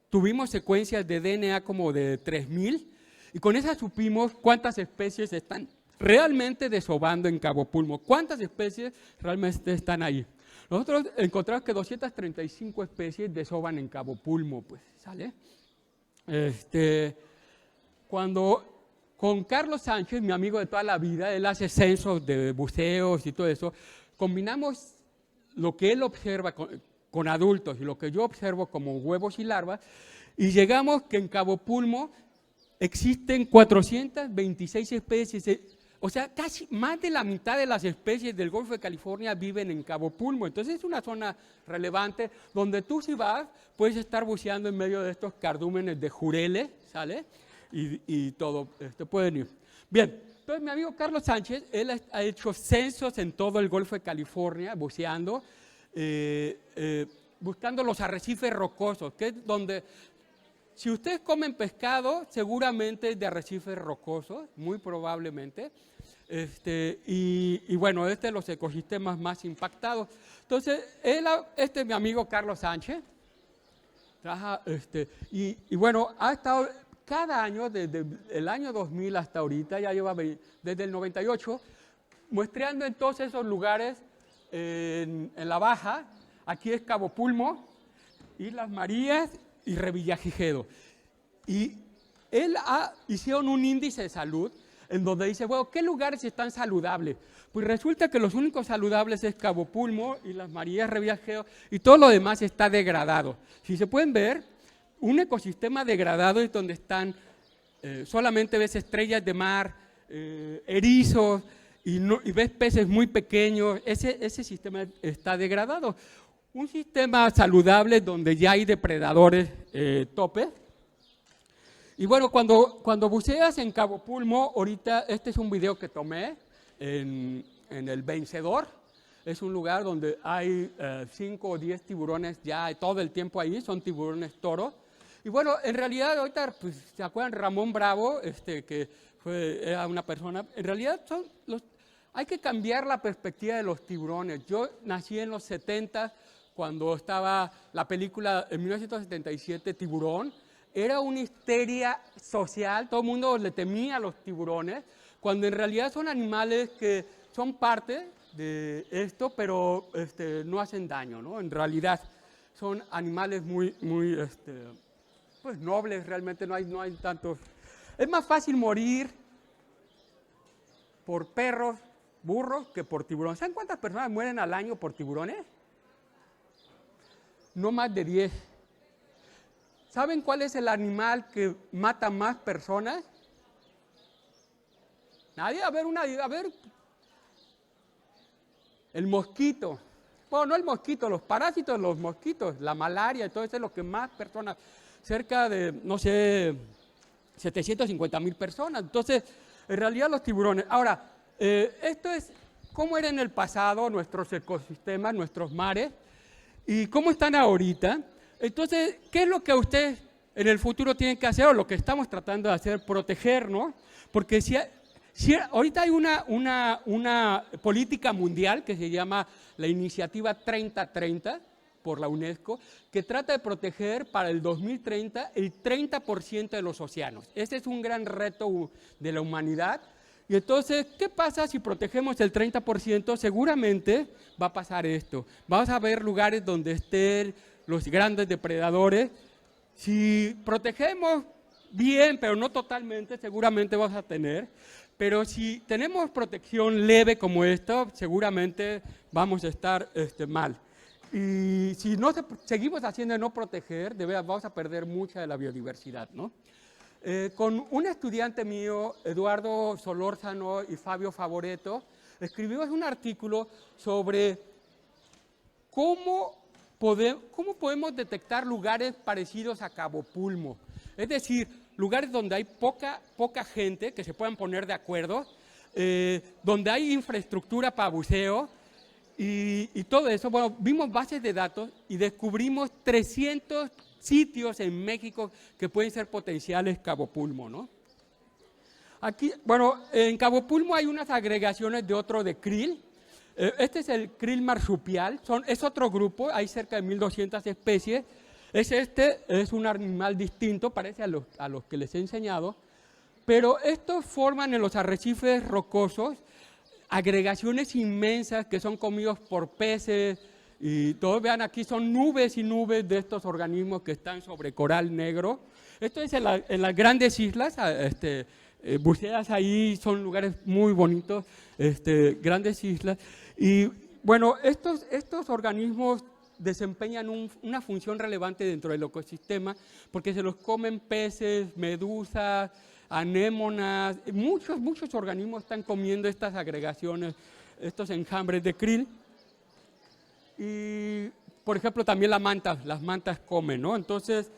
tuvimos secuencias de DNA como de 3,000 y con esas supimos cuántas especies están realmente desovando en Cabo Pulmo, cuántas especies realmente están ahí. Nosotros encontramos que 235 especies desovan en Cabo Pulmo, pues, ¿sale? Con Carlos Sánchez, mi amigo de toda la vida, él hace censos de buceos y todo eso, combinamos lo que él observa con adultos y lo que yo observo como huevos y larvas, y llegamos que en Cabo Pulmo existen 426 especies, o sea, casi más de la mitad de las especies del Golfo de California viven en Cabo Pulmo. Entonces es una zona relevante donde tú si vas puedes estar buceando en medio de estos cardúmenes de jureles, ¿sale? Y todo, pueden ir. Bien, entonces mi amigo Carlos Sánchez, él ha hecho censos en todo el Golfo de California, buceando, buscando los arrecifes rocosos, que es donde, si ustedes comen pescado, seguramente es de arrecifes rocosos, muy probablemente, y bueno, es de los ecosistemas más impactados. Entonces, mi amigo Carlos Sánchez, trabaja, y bueno, ha estado cada año, desde el año 2000 hasta ahorita, ya lleva desde el 98, muestreando en todos esos lugares en la Baja. Aquí es Cabo Pulmo, Islas Marías y Revillagigedo. Y él hicieron un índice de salud en donde dice, bueno, ¿qué lugares están saludables? Pues resulta que los únicos saludables es Cabo Pulmo, Islas Marías, Revillagigedo, y todo lo demás está degradado. Si se pueden ver, un ecosistema degradado es donde están, solamente ves estrellas de mar, erizos, y ves peces muy pequeños. Ese sistema está degradado. Un sistema saludable donde ya hay depredadores tope. Y bueno, cuando buceas en Cabo Pulmo, ahorita este es un video que tomé en el Vencedor. Es un lugar donde hay 5 o 10 tiburones ya todo el tiempo ahí, son tiburones toro. Y bueno, en realidad ahorita, pues, ¿se acuerdan? Ramón Bravo, que era una persona, en realidad hay que cambiar la perspectiva de los tiburones. Yo nací en los 70, cuando estaba la película en 1977, Tiburón. Era una histeria social, todo el mundo le temía a los tiburones, cuando en realidad son animales que son parte de esto, pero no hacen daño, ¿no? En realidad son animales muy, muy pues nobles, realmente no hay tantos. Es más fácil morir por perros, burros, que por tiburones. ¿Saben cuántas personas mueren al año por tiburones? No más de 10. ¿Saben cuál es el animal que mata más personas? Nadie, a ver. El mosquito. Bueno, no el mosquito, los parásitos de los mosquitos, la malaria, todo eso es lo que más personas, cerca de, no sé, 750,000 personas. Entonces, en realidad los tiburones. Ahora, Esto es cómo eran en el pasado nuestros ecosistemas, nuestros mares, y cómo están ahorita. Entonces, ¿qué es lo que ustedes en el futuro tienen que hacer, o lo que estamos tratando de hacer? Protegernos, porque ahorita hay una política mundial que se llama la Iniciativa 3030 por la UNESCO, que trata de proteger para el 2030 el 30% de los océanos. Ese es un gran reto de la humanidad. Y entonces, ¿qué pasa si protegemos el 30%? Seguramente va a pasar esto. Vamos a ver lugares donde estén los grandes depredadores. Si protegemos bien, pero no totalmente, seguramente vamos a tener. Pero si tenemos protección leve como esta, seguramente vamos a estar mal. Y si no seguimos haciendo de no proteger, de verdad vamos a perder mucha de la biodiversidad, ¿no? Con un estudiante mío, Eduardo Solórzano y Fabio Favoreto, escribimos un artículo sobre cómo podemos detectar lugares parecidos a Cabo Pulmo. Es decir, lugares donde hay poca gente que se puedan poner de acuerdo, donde hay infraestructura para buceo y todo eso. Bueno, vimos bases de datos y descubrimos 300 sitios en México que pueden ser potenciales Cabo Pulmo, ¿no? Aquí, bueno, en Cabo Pulmo hay unas agregaciones de otro de krill. Este es el krill marsupial, es otro grupo, hay cerca de 1200 especies. Es un animal distinto, parece a los que les he enseñado, pero estos forman en los arrecifes rocosos agregaciones inmensas que son comidos por peces y todos, vean aquí son nubes y nubes de estos organismos que están sobre coral negro. Esto es en las grandes islas, buceas ahí, son lugares muy bonitos, grandes islas. Y bueno, estos organismos desempeñan una función relevante dentro del ecosistema porque se los comen peces, medusas, anémonas, muchos organismos están comiendo estas agregaciones, estos enjambres de krill. Y, por ejemplo, también las mantas comen, ¿no? Entonces,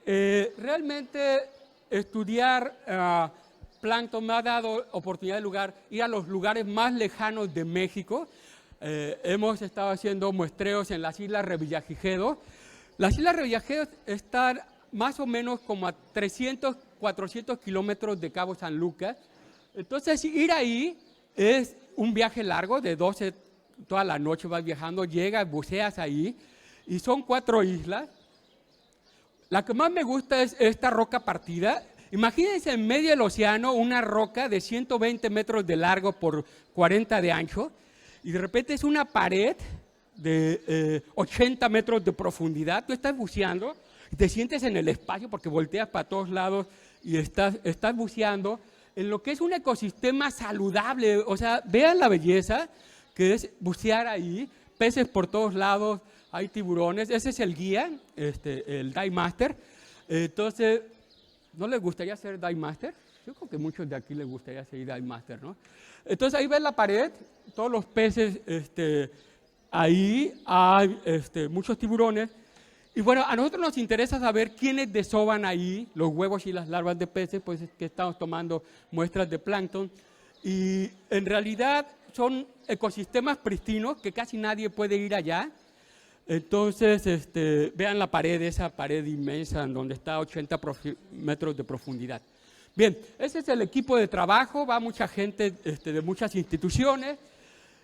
realmente estudiar plancton me ha dado oportunidad de ir a los lugares más lejanos de México. Hemos estado haciendo muestreos en las Islas Revillagigedo. Las Islas Revillagigedo están más o menos como a 300, 400 kilómetros de Cabo San Lucas. Entonces, ir ahí es un viaje largo de 12, toda la noche vas viajando, llegas, buceas ahí, y son 4 islas. La que más me gusta es esta roca partida. Imagínense en medio del océano una roca de 120 metros de largo por 40 de ancho, y de repente es una pared de 80 metros de profundidad. Tú estás buceando y te sientes en el espacio porque volteas para todos lados y estás buceando en lo que es un ecosistema saludable. O sea, vean la belleza que es bucear ahí, peces por todos lados, hay tiburones. Ese es el guía, el Dive Master. Entonces, ¿no les gustaría ser Dive Master? Yo creo que muchos de aquí les gustaría ser Dive Master, ¿no? Entonces ahí ves la pared, todos los peces, ahí hay muchos tiburones. Y bueno, a nosotros nos interesa saber quiénes desovan ahí los huevos y las larvas de peces, pues es que estamos tomando muestras de plancton. Y en realidad son ecosistemas pristinos que casi nadie puede ir allá. Entonces, vean la pared, esa pared inmensa en donde está 80 metros de profundidad. Bien, ese es el equipo de trabajo, va mucha gente de muchas instituciones.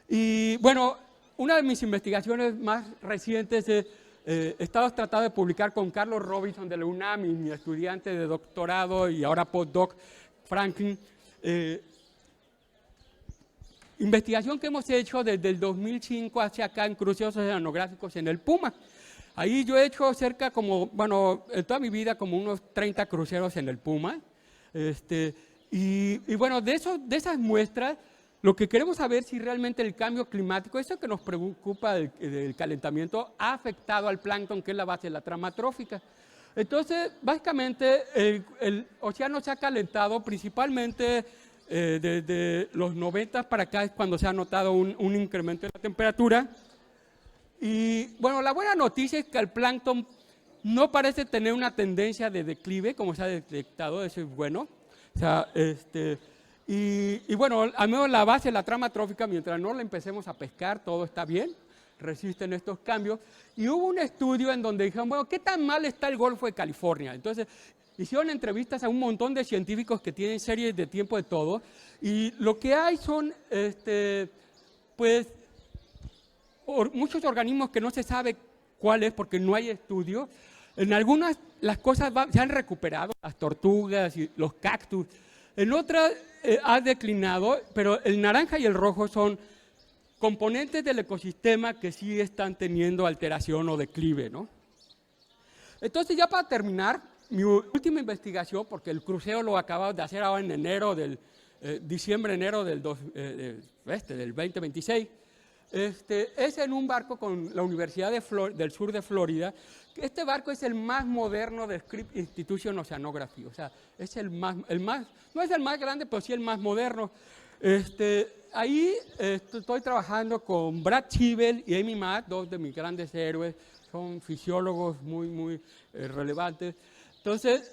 Y bueno, una de mis investigaciones más recientes es, he estado tratando de publicar con Carlos Robinson de la UNAM y mi estudiante de doctorado y ahora postdoc, Franklin, investigación que hemos hecho desde el 2005 hacia acá en cruceros oceanográficos en el Puma. Ahí yo he hecho cerca como, bueno, en toda mi vida como unos 30 cruceros en el Puma. Y bueno, de esas muestras, lo que queremos saber si realmente el cambio climático, eso que nos preocupa del calentamiento, ha afectado al plancton, que es la base de la trama trófica. Entonces, básicamente, el océano se ha calentado principalmente desde los 90 para acá, es cuando se ha notado un incremento en la temperatura. Y bueno, la buena noticia es que el plancton no parece tener una tendencia de declive, como se ha detectado, eso es bueno. O sea, Y bueno, al menos la base, la trama trófica, mientras no la empecemos a pescar, todo está bien, resisten estos cambios. Y hubo un estudio en donde dijeron, bueno, ¿qué tan mal está el Golfo de California? Entonces, hicieron entrevistas a un montón de científicos que tienen series de tiempo de todo, y lo que hay son, pues, muchos organismos que no se sabe cuál es porque no hay estudio. En algunas las cosas se han recuperado, las tortugas y los cactus. En otras ha declinado, pero el naranja y el rojo son componentes del ecosistema que sí están teniendo alteración o declive, ¿no? Entonces, ya para terminar, mi última investigación, porque el crucero lo acabamos de hacer ahora en enero diciembre-enero del 2026, es en un barco con la Universidad del Sur de Florida. Este barco es el más moderno de Scripps Institution Oceanography, o sea, es no es el más grande, pero sí el más moderno. Ahí estoy trabajando con Brad Chivel y Amy Matt, dos de mis grandes héroes, son fisiólogos muy relevantes. Entonces,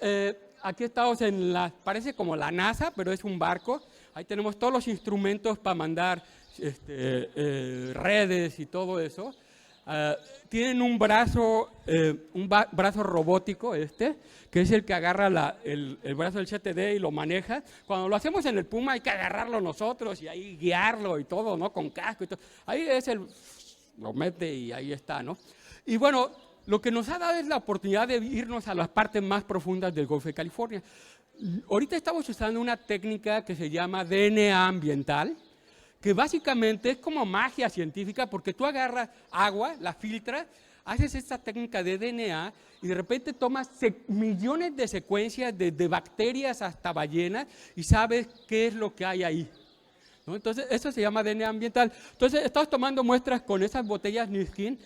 aquí estamos parece como la NASA, pero es un barco. Ahí tenemos todos los instrumentos para mandar redes y todo eso. Tienen un brazo robótico que es el que agarra el brazo del CTD y lo maneja. Cuando lo hacemos en el Puma hay que agarrarlo nosotros y ahí guiarlo y todo, ¿no? Con casco y todo. Ahí lo mete y ahí está, ¿no? Y bueno, lo que nos ha dado es la oportunidad de irnos a las partes más profundas del Golfo de California. Ahorita estamos usando una técnica que se llama DNA ambiental, que básicamente es como magia científica, porque tú agarras agua, la filtras, haces esta técnica de DNA y de repente tomas millones de secuencias de bacterias hasta ballenas y sabes qué es lo que hay ahí, ¿no? Entonces, eso se llama DNA ambiental. Entonces, estamos tomando muestras con esas botellas Niskin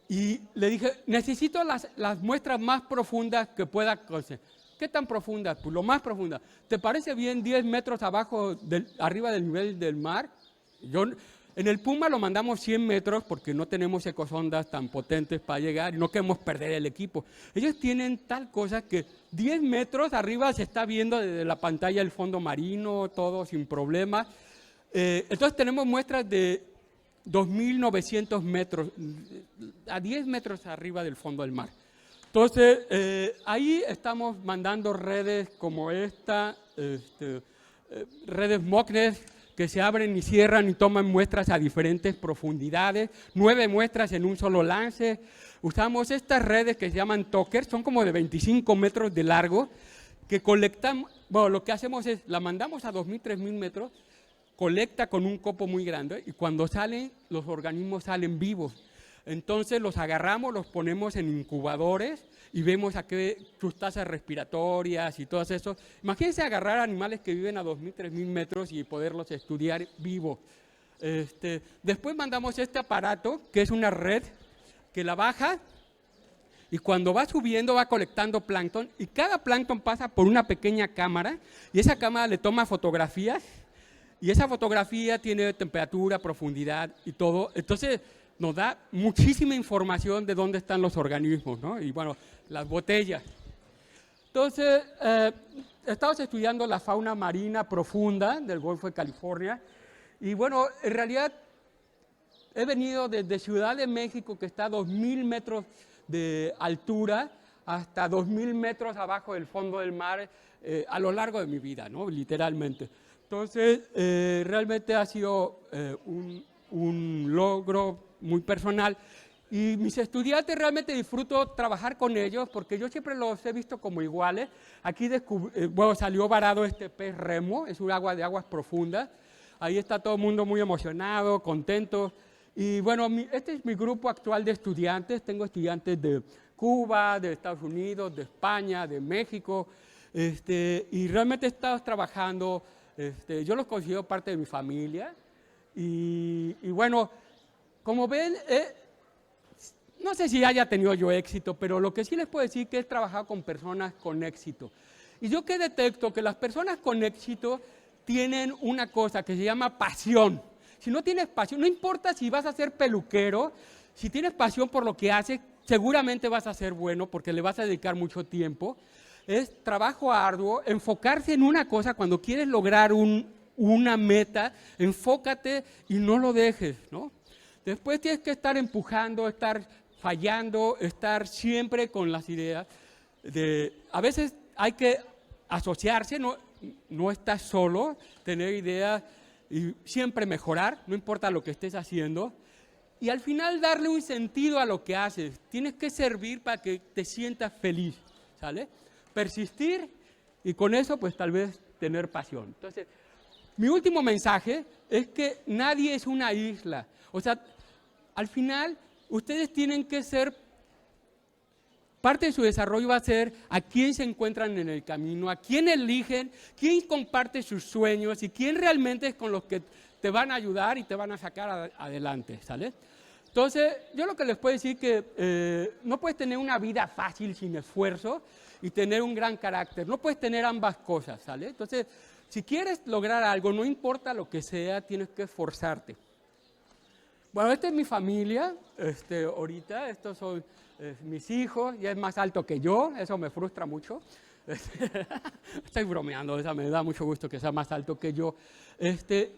y le dije, necesito las muestras más profundas que pueda conseguir. ¿Qué tan profunda? Pues lo más profunda. ¿Te parece bien 10 metros arriba del nivel del mar? En el Puma lo mandamos 100 metros porque no tenemos ecosondas tan potentes para llegar y no queremos perder el equipo. Ellos tienen tal cosa que 10 metros arriba se está viendo desde la pantalla el fondo marino, todo sin problema. Entonces tenemos muestras de 2.900 metros, a 10 metros arriba del fondo del mar. Entonces, ahí estamos mandando redes como esta, redes MOCNES, que se abren y cierran y toman muestras a diferentes profundidades, 9 muestras en un solo lance. Usamos estas redes que se llaman Tokers, son como de 25 metros de largo, que colectan, bueno, lo que hacemos es, la mandamos a 2.000, 3.000 metros, colecta con un copo muy grande y cuando salen, los organismos salen vivos. Entonces los agarramos, los ponemos en incubadores y vemos sus tasas respiratorias y todo eso. Imagínense agarrar animales que viven a 2.000, 3.000 metros y poderlos estudiar vivos. Después mandamos este aparato, que es una red que la baja y cuando va subiendo va colectando plancton y cada plancton pasa por una pequeña cámara y esa cámara le toma fotografías y esa fotografía tiene temperatura, profundidad y todo. Entonces nos da muchísima información de dónde están los organismos, ¿no? Y bueno, las botellas. Entonces, estamos estudiando la fauna marina profunda del Golfo de California. Y bueno, en realidad he venido desde Ciudad de México, que está a 2.000 metros de altura, hasta 2.000 metros abajo del fondo del mar, a lo largo de mi vida, ¿no? Literalmente. Entonces, realmente ha sido un logro muy personal y mis estudiantes realmente disfruto trabajar con ellos porque yo siempre los he visto como iguales. Aquí bueno, salió varado este pez remo, es un agua de aguas profundas. Ahí está todo el mundo muy emocionado, contento. Y bueno, este es mi grupo actual de estudiantes. Tengo estudiantes de Cuba, de Estados Unidos, de España, de México. Y realmente he estado trabajando, yo los considero parte de mi familia. Y bueno, como ven, no sé si haya tenido yo éxito, pero lo que sí les puedo decir es que he trabajado con personas con éxito. Y yo que detecto que las personas con éxito tienen una cosa que se llama pasión. Si no tienes pasión, no importa si vas a ser peluquero, si tienes pasión por lo que haces, seguramente vas a ser bueno porque le vas a dedicar mucho tiempo. es trabajo arduo, enfocarse en una cosa. Cuando quieres lograr una meta, enfócate y no lo dejes, ¿no? Después tienes que estar empujando, estar fallando, estar siempre con las ideas. A veces hay que asociarse, no estás solo, tener ideas y siempre mejorar, no importa lo que estés haciendo. Y al final darle un sentido a lo que haces. Tienes que servir para que te sientas feliz, ¿sale? Persistir y con eso pues tal vez tener pasión. Entonces, mi último mensaje es que nadie es una isla. O sea, al final ustedes tienen que ser, parte de su desarrollo va a ser a quién se encuentran en el camino, a quién eligen, quién comparte sus sueños y quién realmente es con los que te van a ayudar y te van a sacar adelante, ¿sale? Entonces, yo lo que les puedo decir es que no puedes tener una vida fácil sin esfuerzo y tener un gran carácter. No puedes tener ambas cosas, ¿sale? Entonces, si quieres lograr algo, no importa lo que sea, tienes que esforzarte. Bueno, esta es mi familia, ahorita, estos son mis hijos, ya es más alto que yo, eso me frustra mucho. Estoy bromeando, me da mucho gusto que sea más alto que yo.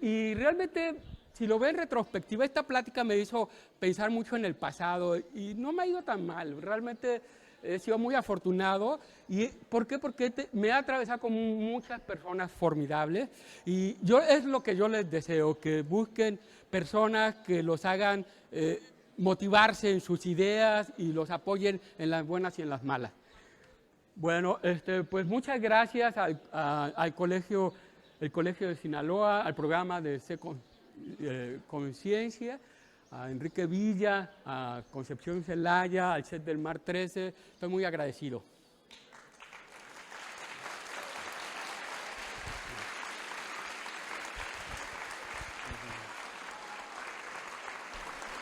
Y realmente, si lo ven en retrospectiva, esta plática me hizo pensar mucho en el pasado y no me ha ido tan mal. Realmente he sido muy afortunado. ¿Y por qué? Porque me ha atravesado con muchas personas formidables y es lo que yo les deseo, que busquen personas que los hagan motivarse en sus ideas y los apoyen en las buenas y en las malas. Bueno, pues muchas gracias al colegio, el Colegio de Sinaloa, al programa de Conciencia, a Enrique Villa, a Concepción Zelaya, al CET del Mar 13. Estoy muy agradecido.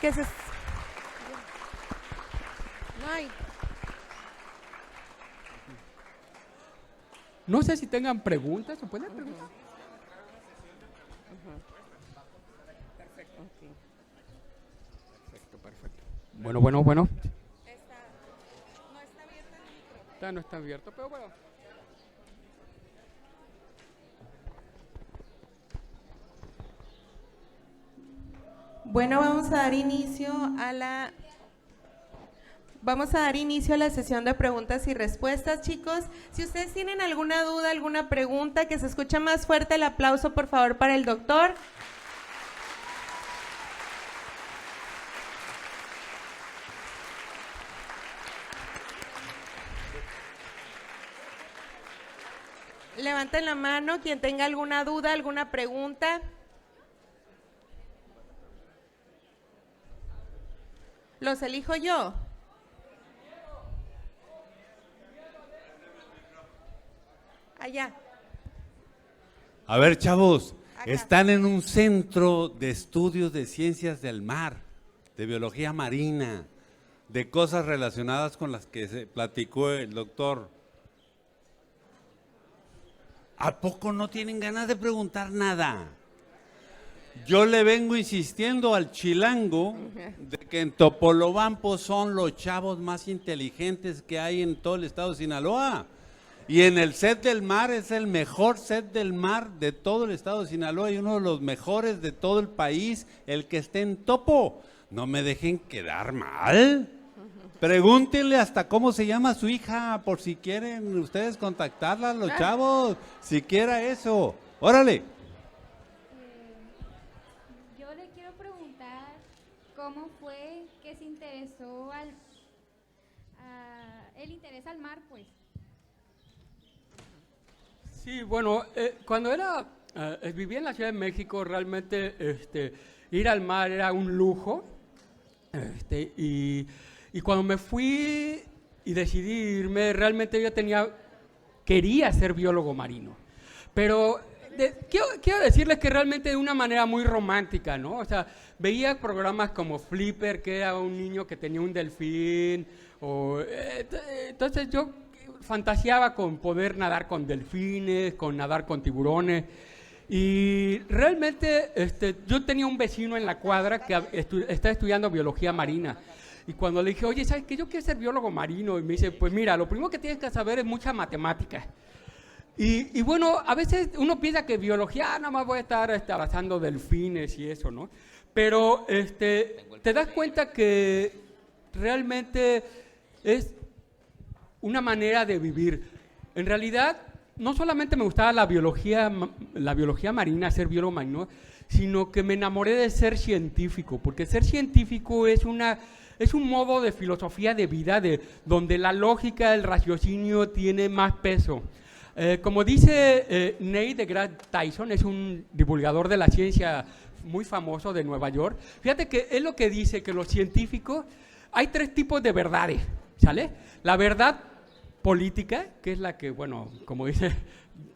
¿Qué es eso? No hay. No sé si tengan preguntas, ¿se pueden preguntar? Perfecto. Bueno. No está abierto el micro. No está abierto, pero bueno. Bueno, vamos a dar inicio a la sesión de preguntas y respuestas, chicos. Si ustedes tienen alguna duda, alguna pregunta, que se escuche más fuerte el aplauso, por favor, para el doctor. Levanten la mano quien tenga alguna duda, alguna pregunta. ¿Los elijo yo? Allá. A ver, chavos, Acá. están en un centro de estudios de ciencias del mar, de biología marina, de cosas relacionadas con las que se platicó el doctor. ¿A poco no tienen ganas de preguntar nada? Yo le vengo insistiendo al chilango de que en Topolobampo son los chavos más inteligentes que hay en todo el estado de Sinaloa. Y en el CET del Mar es el mejor CET del Mar de todo el estado de Sinaloa y uno de los mejores de todo el país, el que esté en Topo. No me dejen quedar mal. Pregúntenle hasta cómo se llama su hija, por si quieren ustedes contactarla, los chavos, siquiera eso. Órale. Yo le quiero preguntar cómo fue que se interesó el interés al mar, pues. Sí, bueno, cuando vivía en la Ciudad de México, realmente ir al mar era un lujo. Y cuando me fui y decidí irme, realmente yo quería ser biólogo marino. Pero quiero decirles que realmente de una manera muy romántica, ¿no? O sea, veía programas como Flipper, que era un niño que tenía un delfín. Entonces yo fantaseaba con poder nadar con delfines, con nadar con tiburones. Y realmente yo tenía un vecino en la cuadra que está estudiando biología marina. Y cuando le dije, oye, ¿sabes qué? Yo quiero ser biólogo marino. Y me dice, pues mira, lo primero que tienes que saber es mucha matemática. Y bueno, a veces uno piensa que biología, nada más voy a estar abrazando delfines y eso, ¿no? Pero te das cuenta que realmente es una manera de vivir. En realidad, no solamente me gustaba la biología marina, ser biólogo marino, sino que me enamoré de ser científico, porque ser científico es un modo de filosofía de vida donde la lógica, el raciocinio tiene más peso. Como dice Neil deGrasse Tyson, es un divulgador de la ciencia muy famoso de Nueva York. Fíjate que es lo que dice, que los científicos, hay 3 tipos de verdades, ¿sale? La verdad política, que es la que, bueno, como dice,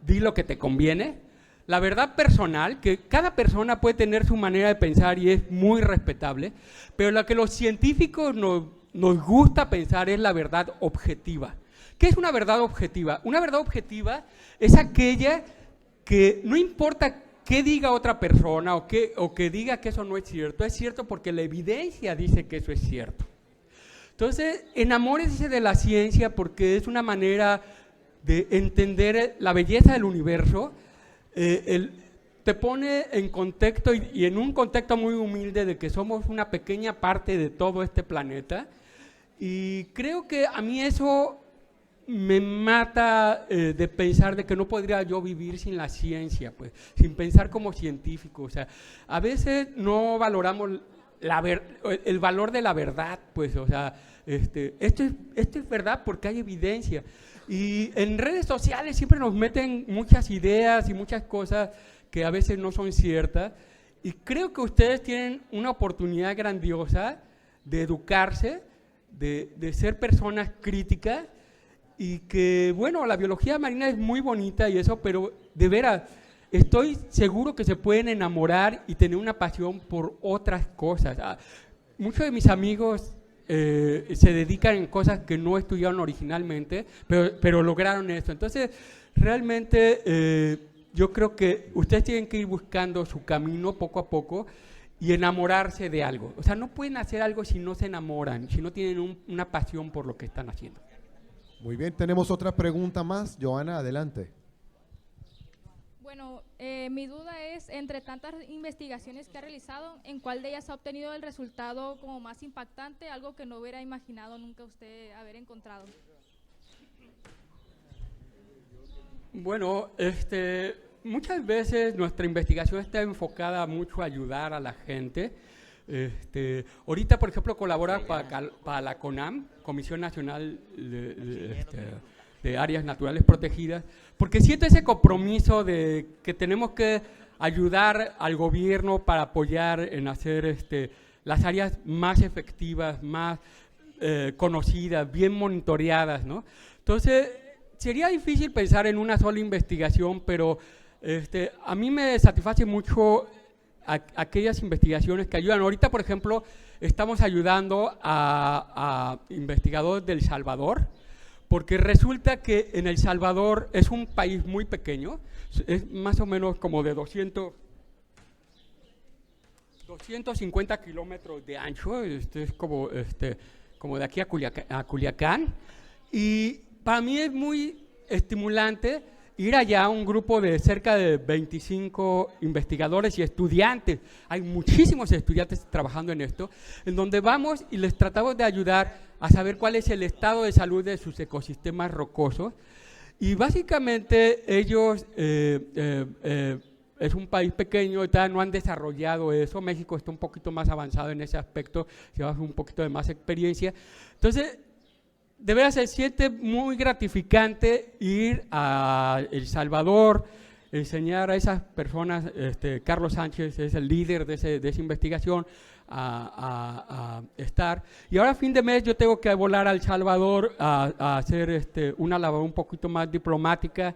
di lo que te conviene. La verdad personal, que cada persona puede tener su manera de pensar y es muy respetable, pero la que los científicos nos gusta pensar es la verdad objetiva. ¿Qué es una verdad objetiva? Una verdad objetiva es aquella que no importa qué diga otra persona o que diga que eso no es cierto porque la evidencia dice que eso es cierto. Entonces, enamórese de la ciencia porque es una manera de entender la belleza del universo. Te pone en contexto y en un contexto muy humilde de que somos una pequeña parte de todo este planeta. Y creo que a mí eso me mata de pensar de que no podría yo vivir sin la ciencia, pues, sin pensar como científico. O sea, a veces no valoramos el valor de la verdad, pues, o sea, esto es verdad porque hay evidencia. Y en redes sociales siempre nos meten muchas ideas y muchas cosas que a veces no son ciertas. Y creo que ustedes tienen una oportunidad grandiosa de educarse, de ser personas críticas. Y que, bueno, la biología marina es muy bonita y eso, pero de veras, estoy seguro que se pueden enamorar y tener una pasión por otras cosas. Muchos de mis amigos se dedican en cosas que no estudiaron originalmente, pero lograron esto. Entonces, realmente yo creo que ustedes tienen que ir buscando su camino poco a poco y enamorarse de algo. O sea, no pueden hacer algo si no se enamoran, si no tienen una pasión por lo que están haciendo. Muy bien, tenemos otra pregunta más. Joana, adelante. Bueno, mi duda es, entre tantas investigaciones que ha realizado, ¿en cuál de ellas ha obtenido el resultado como más impactante, algo que no hubiera imaginado nunca usted haber encontrado? Bueno, muchas veces nuestra investigación está enfocada mucho a ayudar a la gente. Ahorita, por ejemplo, colabora para la CONAM, Comisión Nacional de Áreas Naturales Protegidas, porque siento ese compromiso de que tenemos que ayudar al gobierno para apoyar en hacer las áreas más efectivas, más conocidas, bien monitoreadas, ¿no? Entonces, sería difícil pensar en una sola investigación, pero a mí me satisface mucho aquellas investigaciones que ayudan. Ahorita, por ejemplo, estamos ayudando a investigadores de El Salvador, porque resulta que en El Salvador es un país muy pequeño, es más o menos como de 250 kilómetros de ancho, es como de aquí a Culiacán, y para mí es muy estimulante ir allá a un grupo de cerca de 25 investigadores y estudiantes. Hay muchísimos estudiantes trabajando en esto, en donde vamos y les tratamos de ayudar a saber cuál es el estado de salud de sus ecosistemas rocosos. Y básicamente ellos, es un país pequeño, no han desarrollado eso. México está un poquito más avanzado en ese aspecto, lleva un poquito de más experiencia. Entonces, de verdad se siente muy gratificante ir a El Salvador, enseñar a esas personas. Carlos Sánchez es el líder de esa investigación, a estar. Y ahora a fin de mes yo tengo que volar a El Salvador a hacer una labor un poquito más diplomática.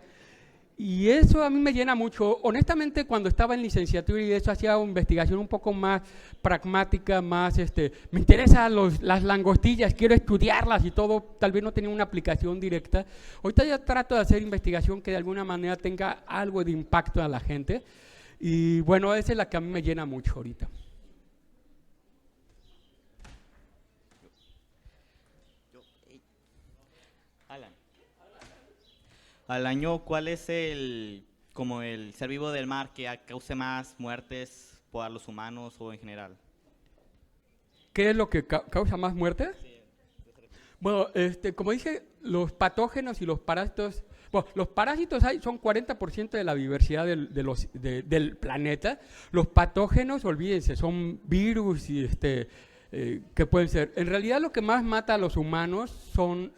Y eso a mí me llena mucho. Honestamente, cuando estaba en licenciatura y eso, hacía una investigación un poco más pragmática, más, me interesan las langostillas, quiero estudiarlas y todo, tal vez no tenía una aplicación directa. Ahorita ya trato de hacer investigación que de alguna manera tenga algo de impacto a la gente. Y bueno, esa es la que a mí me llena mucho ahorita. Alan. Al año, ¿cuál es como el ser vivo del mar que cause más muertes por los humanos o en general? ¿Qué es lo que causa más muerte? Bueno, como dije, los patógenos y los parásitos, bueno, los parásitos son 40% de la diversidad del planeta. Los patógenos, olvídense, son virus y que pueden ser. En realidad lo que más mata a los humanos son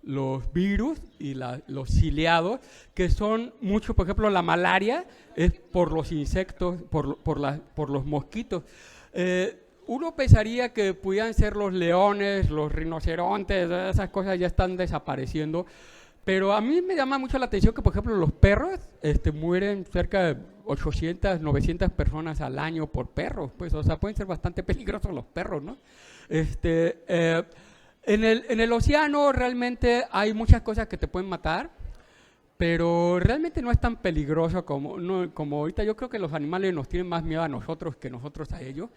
los virus y los ciliados, que son mucho, por ejemplo, la malaria es por los insectos, por los mosquitos. Uno pensaría que pudieran ser los leones, los rinocerontes, esas cosas ya están desapareciendo, pero a mí me llama mucho la atención que, por ejemplo, los perros mueren cerca de 800, 900 personas al año por perros, pues, o sea, pueden ser bastante peligrosos los perros, ¿no? En el océano realmente hay muchas cosas que te pueden matar, pero realmente no es tan peligroso como ahorita. Yo creo que los animales nos tienen más miedo a nosotros que nosotros a ellos.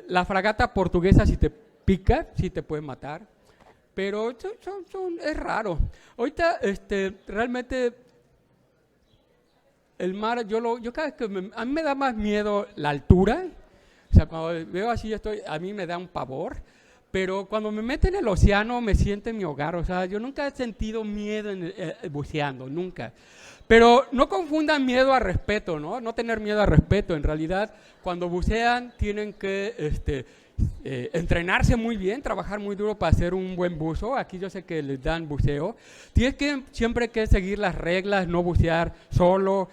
La fragata portuguesa, si te pica, sí te puede matar, pero es raro. Ahorita realmente el mar, yo cada vez que a mí me da más miedo la altura, o sea, cuando veo así a mí me da un pavor. Pero cuando me meto en el océano me siento en mi hogar, o sea, yo nunca he sentido miedo buceando, nunca. Pero no confundan miedo a respeto, ¿no? No tener miedo a respeto. En realidad, cuando bucean tienen que entrenarse muy bien, trabajar muy duro para hacer un buen buzo. Aquí yo sé que les dan buceo. Tienes que siempre que seguir las reglas, no bucear solo,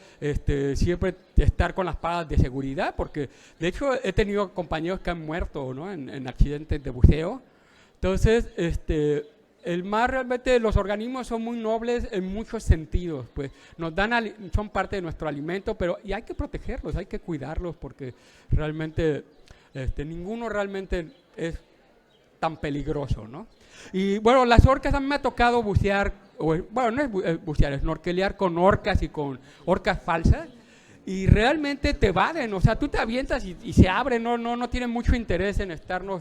siempre estar con las palas de seguridad, porque de hecho he tenido compañeros que han muerto, ¿no? en accidentes de buceo. Entonces, el mar realmente, los organismos son muy nobles en muchos sentidos, pues son parte de nuestro alimento, pero y hay que protegerlos, hay que cuidarlos, porque realmente ninguno realmente es tan peligroso, ¿no? Y bueno, las orcas, a mí me ha tocado bucear, bueno, no es bucear, es snorkelear con orcas y con orcas falsas, y realmente te evaden, o sea, tú te avientas y se abren, no tienen mucho interés en estarnos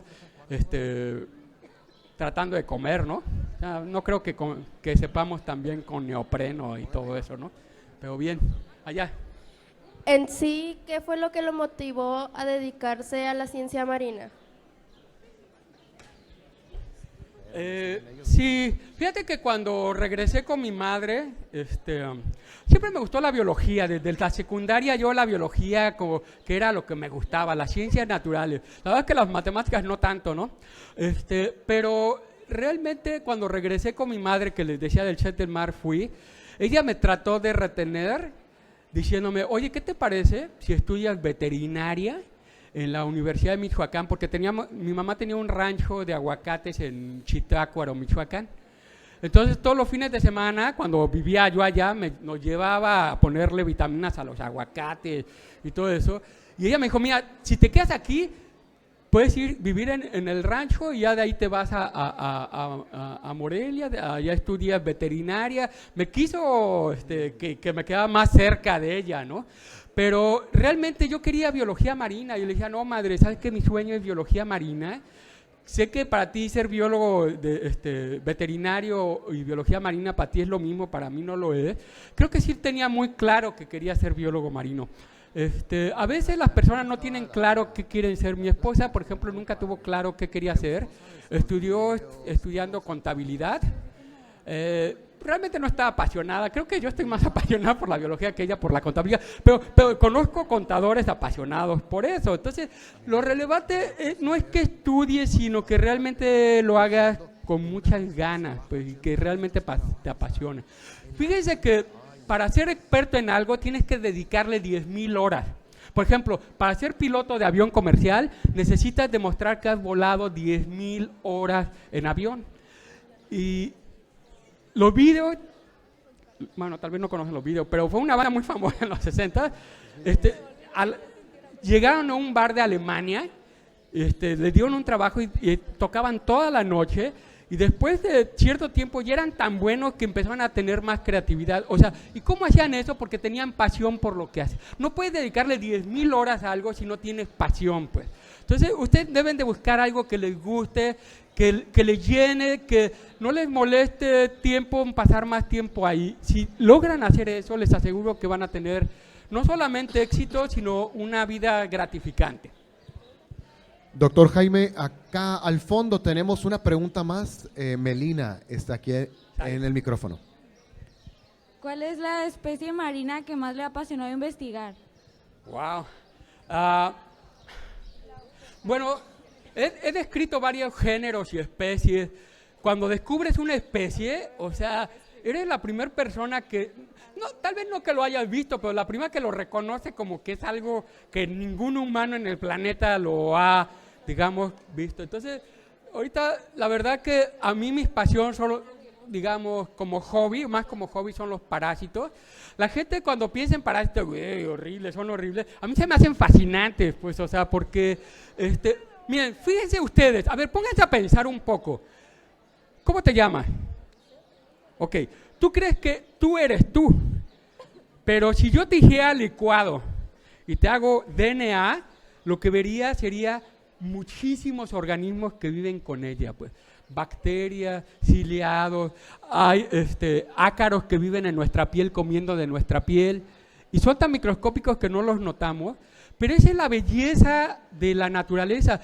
tratando de comer, ¿no? O sea, no creo que sepamos también con neopreno y todo eso, ¿no? Pero bien, allá. En sí, ¿qué fue lo que lo motivó a dedicarse a la ciencia marina? Sí, fíjate que cuando regresé con mi madre, siempre me gustó la biología. Desde la secundaria yo la biología como que era lo que me gustaba, las ciencias naturales. La verdad es que las matemáticas no tanto, ¿no? Pero realmente cuando regresé con mi madre, que les decía del Chet del Mar, ella me trató de retener diciéndome, oye, ¿qué te parece si estudias veterinaria en la Universidad de Michoacán? Porque mi mamá tenía un rancho de aguacates en Chitácuaro, Michoacán. Entonces, todos los fines de semana, cuando vivía yo allá, nos llevaba a ponerle vitaminas a los aguacates y todo eso. Y ella me dijo, mira, si te quedas aquí, puedes vivir en el rancho y ya de ahí te vas a Morelia, allá estudias veterinaria. Me quiso que me quedaba más cerca de ella, ¿no? Pero realmente yo quería biología marina. Yo le dije, no, madre, ¿sabes que mi sueño es biología marina? Sé que para ti ser biólogo veterinario y biología marina para ti es lo mismo, para mí no lo es. Creo que sí tenía muy claro que quería ser biólogo marino. A veces las personas no tienen claro qué quieren ser. Mi esposa, por ejemplo, nunca tuvo claro qué quería hacer. Estudiando contabilidad. Realmente no estaba apasionada. Creo que yo estoy más apasionada por la biología que ella por la contabilidad. Pero conozco contadores apasionados por eso. Entonces, lo relevante no es que estudies, sino que realmente lo hagas con muchas ganas, pues, y que realmente te apasione. Fíjense que para ser experto en algo tienes que dedicarle 10,000 horas. Por ejemplo, para ser piloto de avión comercial necesitas demostrar que has volado 10,000 horas en avión. Y los videos, bueno, tal vez no conocen los videos, pero fue una banda muy famosa en los 60. Llegaron a un bar de Alemania, les dieron un trabajo y tocaban toda la noche. Y después de cierto tiempo ya eran tan buenos que empezaron a tener más creatividad. O sea, ¿y cómo hacían eso? Porque tenían pasión por lo que hacen. No puedes dedicarle 10,000 horas a algo si no tienes pasión, pues. Entonces, ustedes deben de buscar algo que les guste, que les llene, que no les moleste pasar más tiempo ahí. Si logran hacer eso, les aseguro que van a tener no solamente éxito, sino una vida gratificante. Doctor Jaime, acá al fondo tenemos una pregunta más. Melina está aquí en el micrófono. ¿Cuál es la especie marina que más le apasionó investigar? Wow. Bueno, he descrito varios géneros y especies. Cuando descubres una especie, o sea, eres la primera persona que, no, tal vez no que lo hayas visto, pero la primera que lo reconoce como que es algo que ningún humano en el planeta lo ha, digamos, visto. Entonces, ahorita la verdad que a mí mis pasiones son, digamos, como hobby, más como hobby son los parásitos. La gente cuando piensa en parásitos, güey, horribles, son horribles, a mí se me hacen fascinantes, pues, o sea, porque, miren, fíjense ustedes, a ver, pónganse a pensar un poco. ¿Cómo te llamas? Ok, tú crees que tú eres tú, pero si yo te dijera licuado y te hago DNA, lo que vería sería muchísimos organismos que viven con ella, pues. Bacterias, ciliados, hay ácaros que viven en nuestra piel comiendo de nuestra piel y son tan microscópicos que no los notamos, pero esa es la belleza de la naturaleza.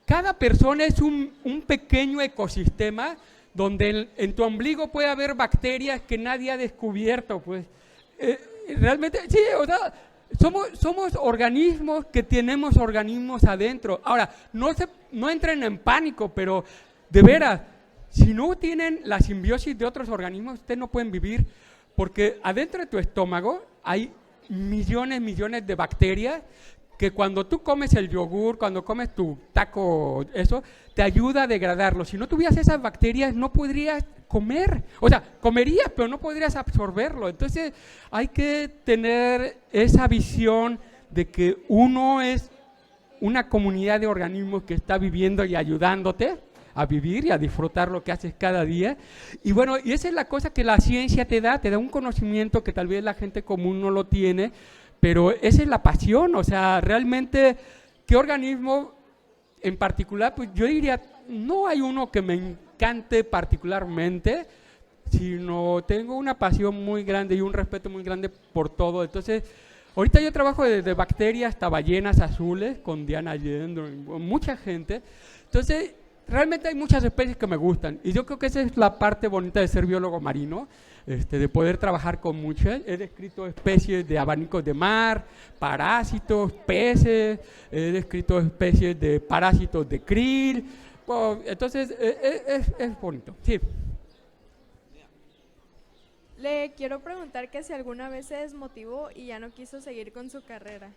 Cada persona es un pequeño ecosistema donde en tu ombligo puede haber bacterias que nadie ha descubierto, pues. Realmente, sí, o sea, somos organismos que tenemos organismos adentro. Ahora, no entren en pánico, pero de veras, si no tienen la simbiosis de otros organismos, ustedes no pueden vivir, porque adentro de tu estómago hay millones de bacterias que cuando tú comes el yogur, cuando comes tu taco, eso, te ayuda a degradarlo. Si no tuvieras esas bacterias, no podrías comer. O sea, comerías, pero no podrías absorberlo. Entonces, hay que tener esa visión de que uno es una comunidad de organismos que está viviendo y ayudándote a vivir y a disfrutar lo que haces cada día. Y bueno, y esa es la cosa que la ciencia te da un conocimiento que tal vez la gente común no lo tiene, pero esa es la pasión. O sea, realmente, ¿qué organismo en particular? Pues yo diría, no hay uno que me encante particularmente, sino tengo una pasión muy grande y un respeto muy grande por todo. Entonces, ahorita yo trabajo desde bacterias hasta ballenas azules con Diana Allende, mucha gente. Entonces, realmente hay muchas especies que me gustan y yo creo que esa es la parte bonita de ser biólogo marino, de poder trabajar con muchas. He descrito especies de abanicos de mar, parásitos, peces, he descrito especies de parásitos de krill. Bueno, entonces es bonito, sí. Le quiero preguntar que si alguna vez se desmotivó y ya no quiso seguir con su carrera.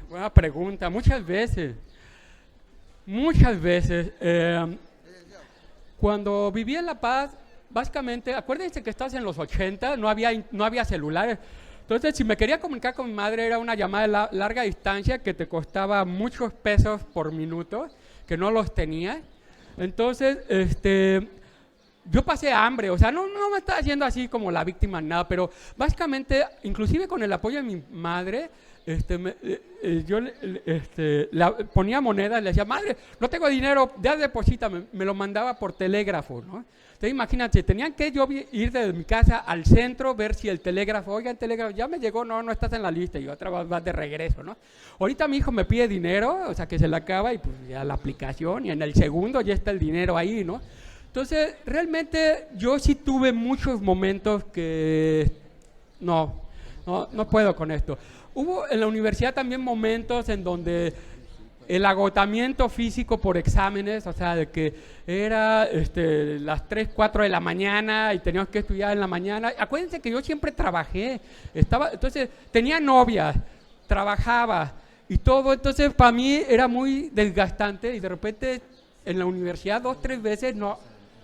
Buena pregunta, muchas veces. Muchas veces. Cuando viví en La Paz, básicamente, acuérdense que estás en los 80, no había celulares. Entonces, si me quería comunicar con mi madre, era una llamada de larga distancia que te costaba muchos pesos por minuto, que no los tenía. Entonces, yo pasé hambre, o sea, no me estaba haciendo así como la víctima, nada, pero básicamente, inclusive con el apoyo de mi madre, yo le ponía monedas, le decía, madre, no tengo dinero, ya deposítame, me lo mandaba por telégrafo, ¿no? Entonces imagínate, tenían que yo ir desde mi casa al centro, ver si el telégrafo, oiga, el telégrafo, ya me llegó, no estás en la lista, y otra vez vas de regreso, ¿no? Ahorita mi hijo me pide dinero, o sea, que se le acaba, y pues ya la aplicación, y en el segundo ya está el dinero ahí, ¿no? Entonces, realmente yo sí tuve muchos momentos que no puedo con esto. Hubo en la universidad también momentos en donde el agotamiento físico por exámenes, o sea, de que era las 3, 4 de la mañana y teníamos que estudiar en la mañana. Acuérdense que yo siempre trabajé, entonces tenía novia, trabajaba y todo, entonces para mí era muy desgastante y de repente en la universidad 2, 3 veces, no,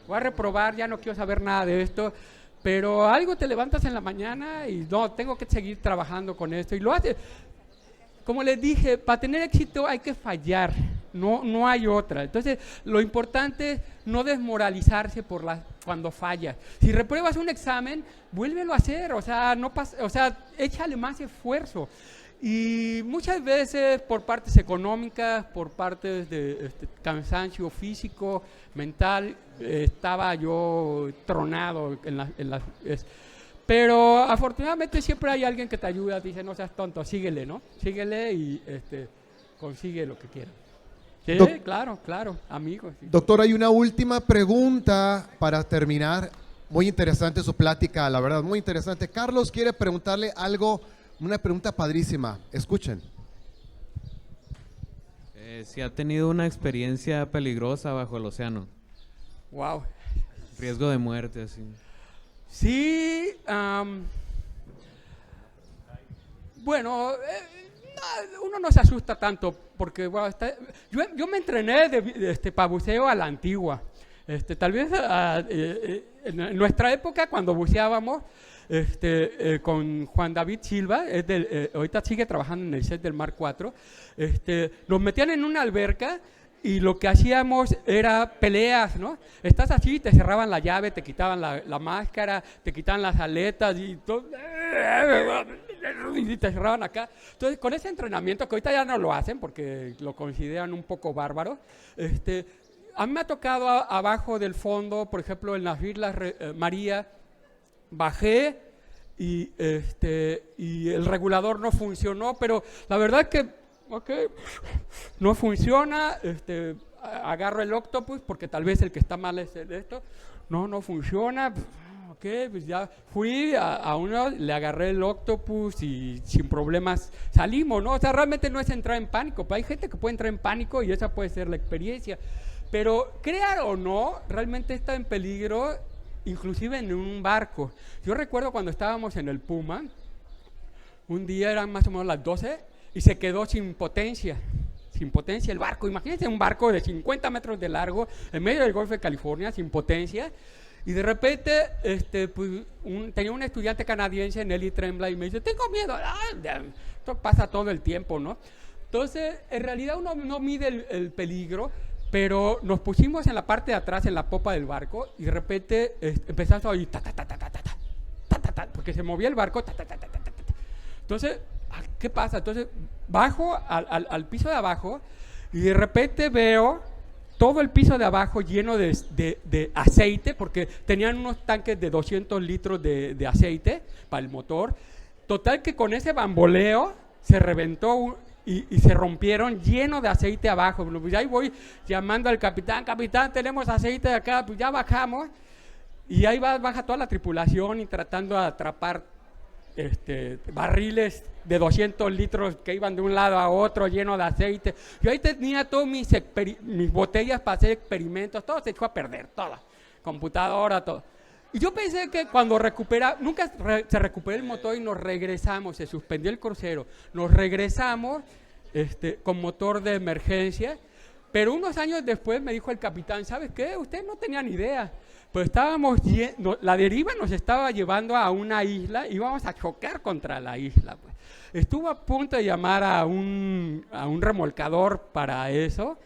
voy a reprobar, ya no quiero saber nada de esto. Pero algo te levantas en la mañana y no, tengo que seguir trabajando con esto. Y lo haces. Como les dije, para tener éxito hay que fallar, no hay otra. Entonces, lo importante es no desmoralizarse cuando fallas. Si repruebas un examen, vuélvelo a hacer, o sea, échale más esfuerzo. Y muchas veces por partes económicas, por partes de cansancio físico, mental, estaba yo tronado pero afortunadamente siempre hay alguien que te ayuda, te dice, no seas tonto, síguele, ¿no? Síguele y consigue lo que quieras. Sí, claro, amigos. Sí. Doctor, hay una última pregunta para terminar. Muy interesante su plática, la verdad, muy interesante. Carlos quiere preguntarle algo, una pregunta padrísima. Escuchen. Si ha tenido una experiencia peligrosa bajo el océano. Wow. Riesgo de muerte, así. Sí, bueno, uno no se asusta tanto porque bueno, yo me entrené para buceo a la antigua. Tal vez en nuestra época cuando buceábamos con Juan David Silva, ahorita sigue trabajando en el set del Mar 4, nos metían en una alberca y lo que hacíamos era peleas, ¿no? Estás así, te cerraban la llave, te quitaban la máscara, te quitaban las aletas y todo, y te cerraban acá. Entonces, con ese entrenamiento, que ahorita ya no lo hacen porque lo consideran un poco bárbaro, a mí me ha tocado abajo del fondo, por ejemplo, en las Islas María, bajé y el regulador no funcionó, pero la verdad es que no funciona, agarro el octopus porque tal vez el que está mal es esto, no funciona, pues ya fui a uno, le agarré el octopus y sin problemas salimos, ¿no? O sea, realmente no es entrar en pánico, pero hay gente que puede entrar en pánico y esa puede ser la experiencia, pero crean o no, realmente está en peligro, inclusive en un barco. Yo recuerdo cuando estábamos en el Puma, un día eran más o menos las 12 y se quedó sin potencia el barco. Imagínense un barco de 50 metros de largo en medio del Golfo de California, sin potencia, y de repente tenía un estudiante canadiense, Nelly Tremblay, y me dice, tengo miedo. Esto pasa todo el tiempo, ¿no? Entonces, en realidad uno no mide el peligro, pero nos pusimos en la parte de atrás, en la popa del barco, y de repente empezamos a oír porque se movía el barco, Entonces, ¿qué pasa? Entonces, bajo al piso de abajo y de repente veo todo el piso de abajo lleno de aceite, porque tenían unos tanques de 200 litros de aceite para el motor. Total que con ese bamboleo se reventó y se rompieron lleno de aceite abajo. Pues ahí voy llamando al capitán, tenemos aceite de acá, pues ya bajamos. Y ahí baja toda la tripulación y tratando de atrapar barriles de 200 litros que iban de un lado a otro lleno de aceite. Yo ahí tenía todas mis botellas para hacer experimentos, todo se echó a perder, todo, computadora, todo. Y yo pensé que cuando nunca se recuperó el motor y nos regresamos, se suspendió el crucero, nos regresamos con motor de emergencia, pero unos años después me dijo el capitán, ¿sabes qué? Ustedes no tenían idea. Pues la deriva nos estaba llevando a una isla, íbamos a chocar contra la isla. Pues. Estuvo a punto de llamar a un remolcador para eso,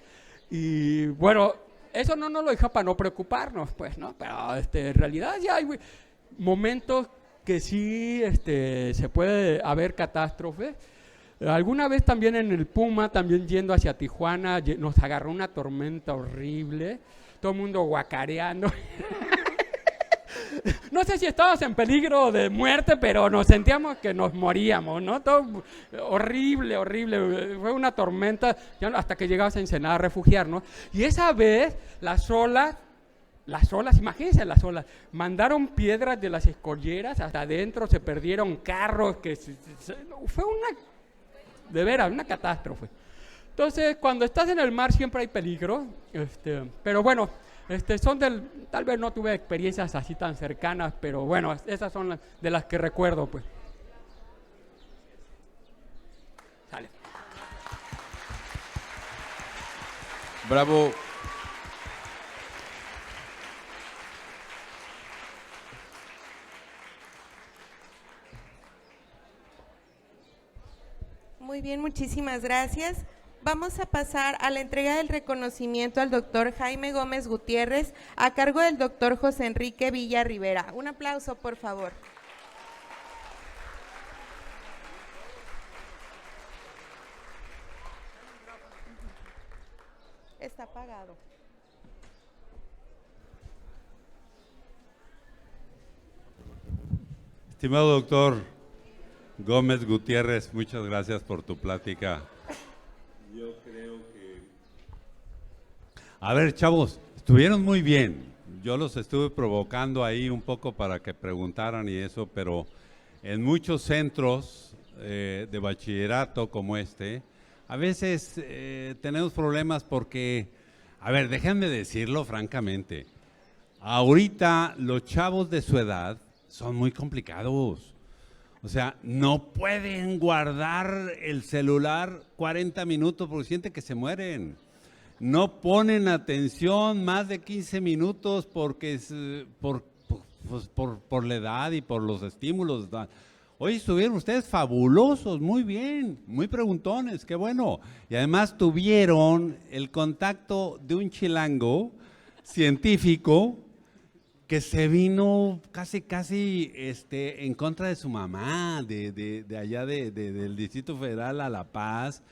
y bueno, eso no nos lo dijo para no preocuparnos, pues, ¿no? Pero en realidad ya hay momentos que sí se puede haber catástrofe. Alguna vez también en el Puma, también yendo hacia Tijuana, nos agarró una tormenta horrible, todo el mundo guacareando. No sé si estábamos en peligro de muerte, pero nos sentíamos que nos moríamos, ¿no? Todo horrible. Fue una tormenta hasta que llegamos a Ensenada a refugiarnos. Y esa vez las olas, imagínense las olas, mandaron piedras de las escolleras hasta adentro, se perdieron carros, fue de veras, una catástrofe. Entonces, cuando estás en el mar siempre hay peligro, pero bueno, tal vez no tuve experiencias así tan cercanas, pero bueno, esas son de las que recuerdo, pues. Sale. Bravo. Muy bien, muchísimas gracias. Vamos a pasar a la entrega del reconocimiento al doctor Jaime Gómez Gutiérrez, a cargo del doctor José Enrique Villa Rivera. Un aplauso, por favor. lado. Estimado doctor Gómez Gutiérrez, muchas gracias por tu plática. Yo creo que... A ver, chavos, estuvieron muy bien. Yo los estuve provocando ahí un poco para que preguntaran y eso, pero en muchos centros de bachillerato como este, a veces tenemos problemas porque, a ver, déjenme decirlo francamente, ahorita los chavos de su edad son muy complicados. O sea, no pueden guardar el celular 40 minutos porque sienten que se mueren. No ponen atención más de 15 minutos porque es por la edad y por los estímulos. Hoy estuvieron ustedes fabulosos, muy bien, muy preguntones, qué bueno. Y además tuvieron el contacto de un chilango científico que se vino casi en contra de su mamá, de allá del Distrito Federal a La Paz,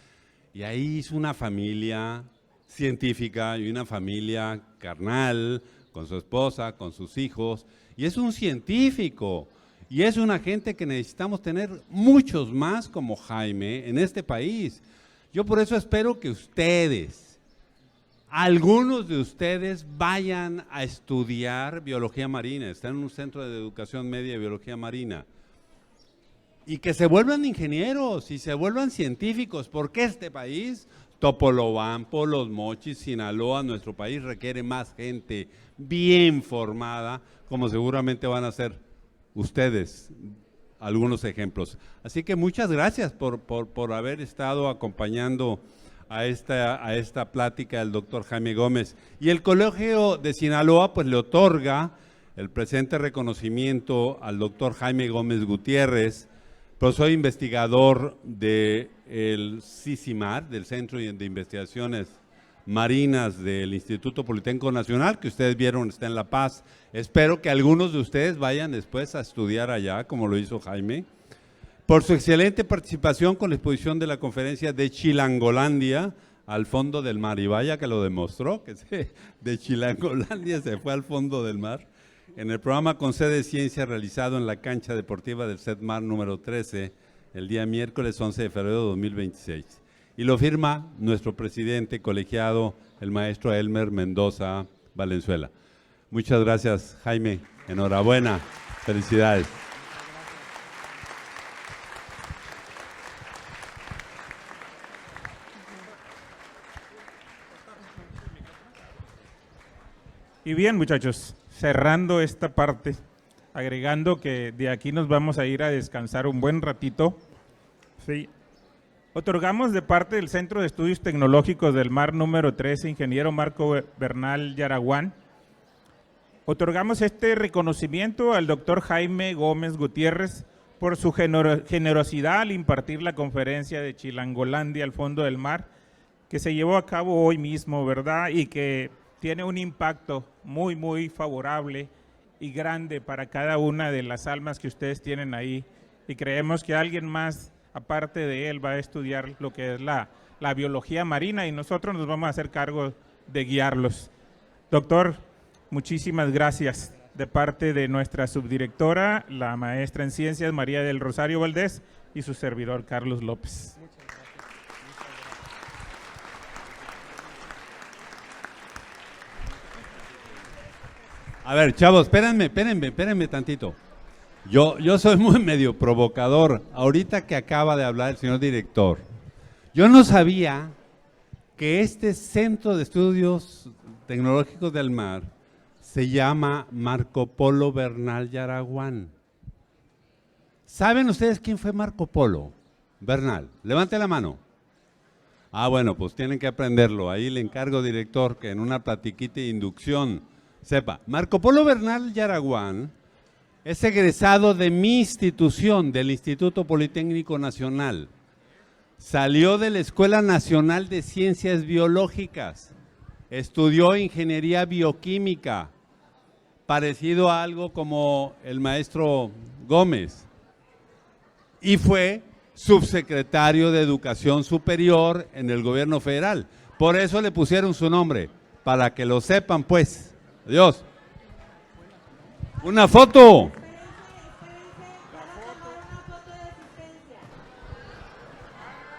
y ahí hizo una familia científica y una familia carnal, con su esposa, con sus hijos, y es un científico, y es una gente que necesitamos tener muchos más como Jaime en este país. Yo por eso espero que ustedes, algunos de ustedes vayan a estudiar biología marina, están en un centro de educación media de biología marina, y que se vuelvan ingenieros y se vuelvan científicos, porque este país, Topolobampo, Los Mochis, Sinaloa, nuestro país requiere más gente bien formada, como seguramente van a ser ustedes algunos ejemplos. Así que muchas gracias por haber estado acompañando a esta plática del doctor Jaime Gómez. Y el Colegio de Sinaloa pues le otorga el presente reconocimiento al doctor Jaime Gómez Gutiérrez, profesor investigador del CICIMAR, del Centro de Investigaciones Marinas del Instituto Politécnico Nacional, que ustedes vieron está en La Paz. Espero que algunos de ustedes vayan después a estudiar allá, como lo hizo Jaime. Por su excelente participación con la exposición de la conferencia de Chilangolandia al fondo del mar, y vaya que lo demostró, que de Chilangolandia se fue al fondo del mar, en el programa con sede de ciencia realizado en la cancha deportiva del CEDMAR número 13, el día miércoles 11 de febrero de 2026. Y lo firma nuestro presidente colegiado, el maestro Elmer Mendoza Valenzuela. Muchas gracias, Jaime. Enhorabuena. Felicidades. Y bien, muchachos, cerrando esta parte, agregando que de aquí nos vamos a ir a descansar un buen ratito. Sí. Otorgamos de parte del Centro de Estudios Tecnológicos del Mar número 13, ingeniero Marco Bernal Yaraguán, otorgamos este reconocimiento al doctor Jaime Gómez Gutiérrez por su generosidad al impartir la conferencia de Chilangolandia al fondo del mar, que se llevó a cabo hoy mismo, ¿verdad? Y que tiene un impacto muy, muy favorable y grande para cada una de las almas que ustedes tienen ahí. Y creemos que alguien más, aparte de él, va a estudiar lo que es la biología marina y nosotros nos vamos a hacer cargo de guiarlos. Doctor, muchísimas gracias de parte de nuestra subdirectora, la maestra en ciencias María del Rosario Valdés y su servidor Carlos López. A ver, chavos, espérenme tantito. Yo soy muy medio provocador. Ahorita que acaba de hablar el señor director, yo no sabía que este Centro de Estudios Tecnológicos del Mar se llama Marco Polo Bernal Yaraguán. ¿Saben ustedes quién fue Marco Polo Bernal? Levante la mano. Ah, bueno, pues tienen que aprenderlo. Ahí le encargo, director, que en una platiquita de inducción sepa. Marco Polo Bernal Yaraguán es egresado de mi institución, del Instituto Politécnico Nacional. Salió de la Escuela Nacional de Ciencias Biológicas. Estudió ingeniería bioquímica, parecido a algo como el maestro Gómez. Y fue subsecretario de Educación Superior en el gobierno federal. Por eso le pusieron su nombre, para que lo sepan, pues. Adiós. Una foto.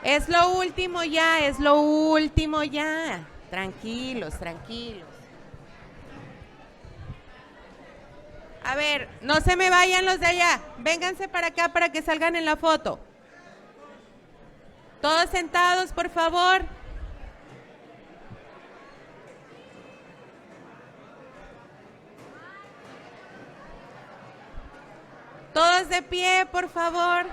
Es lo último ya, es lo último ya. Tranquilos, tranquilos. A ver, no se me vayan los de allá. Vénganse para acá para que salgan en la foto. Todos sentados, por favor. Todos de pie, por favor.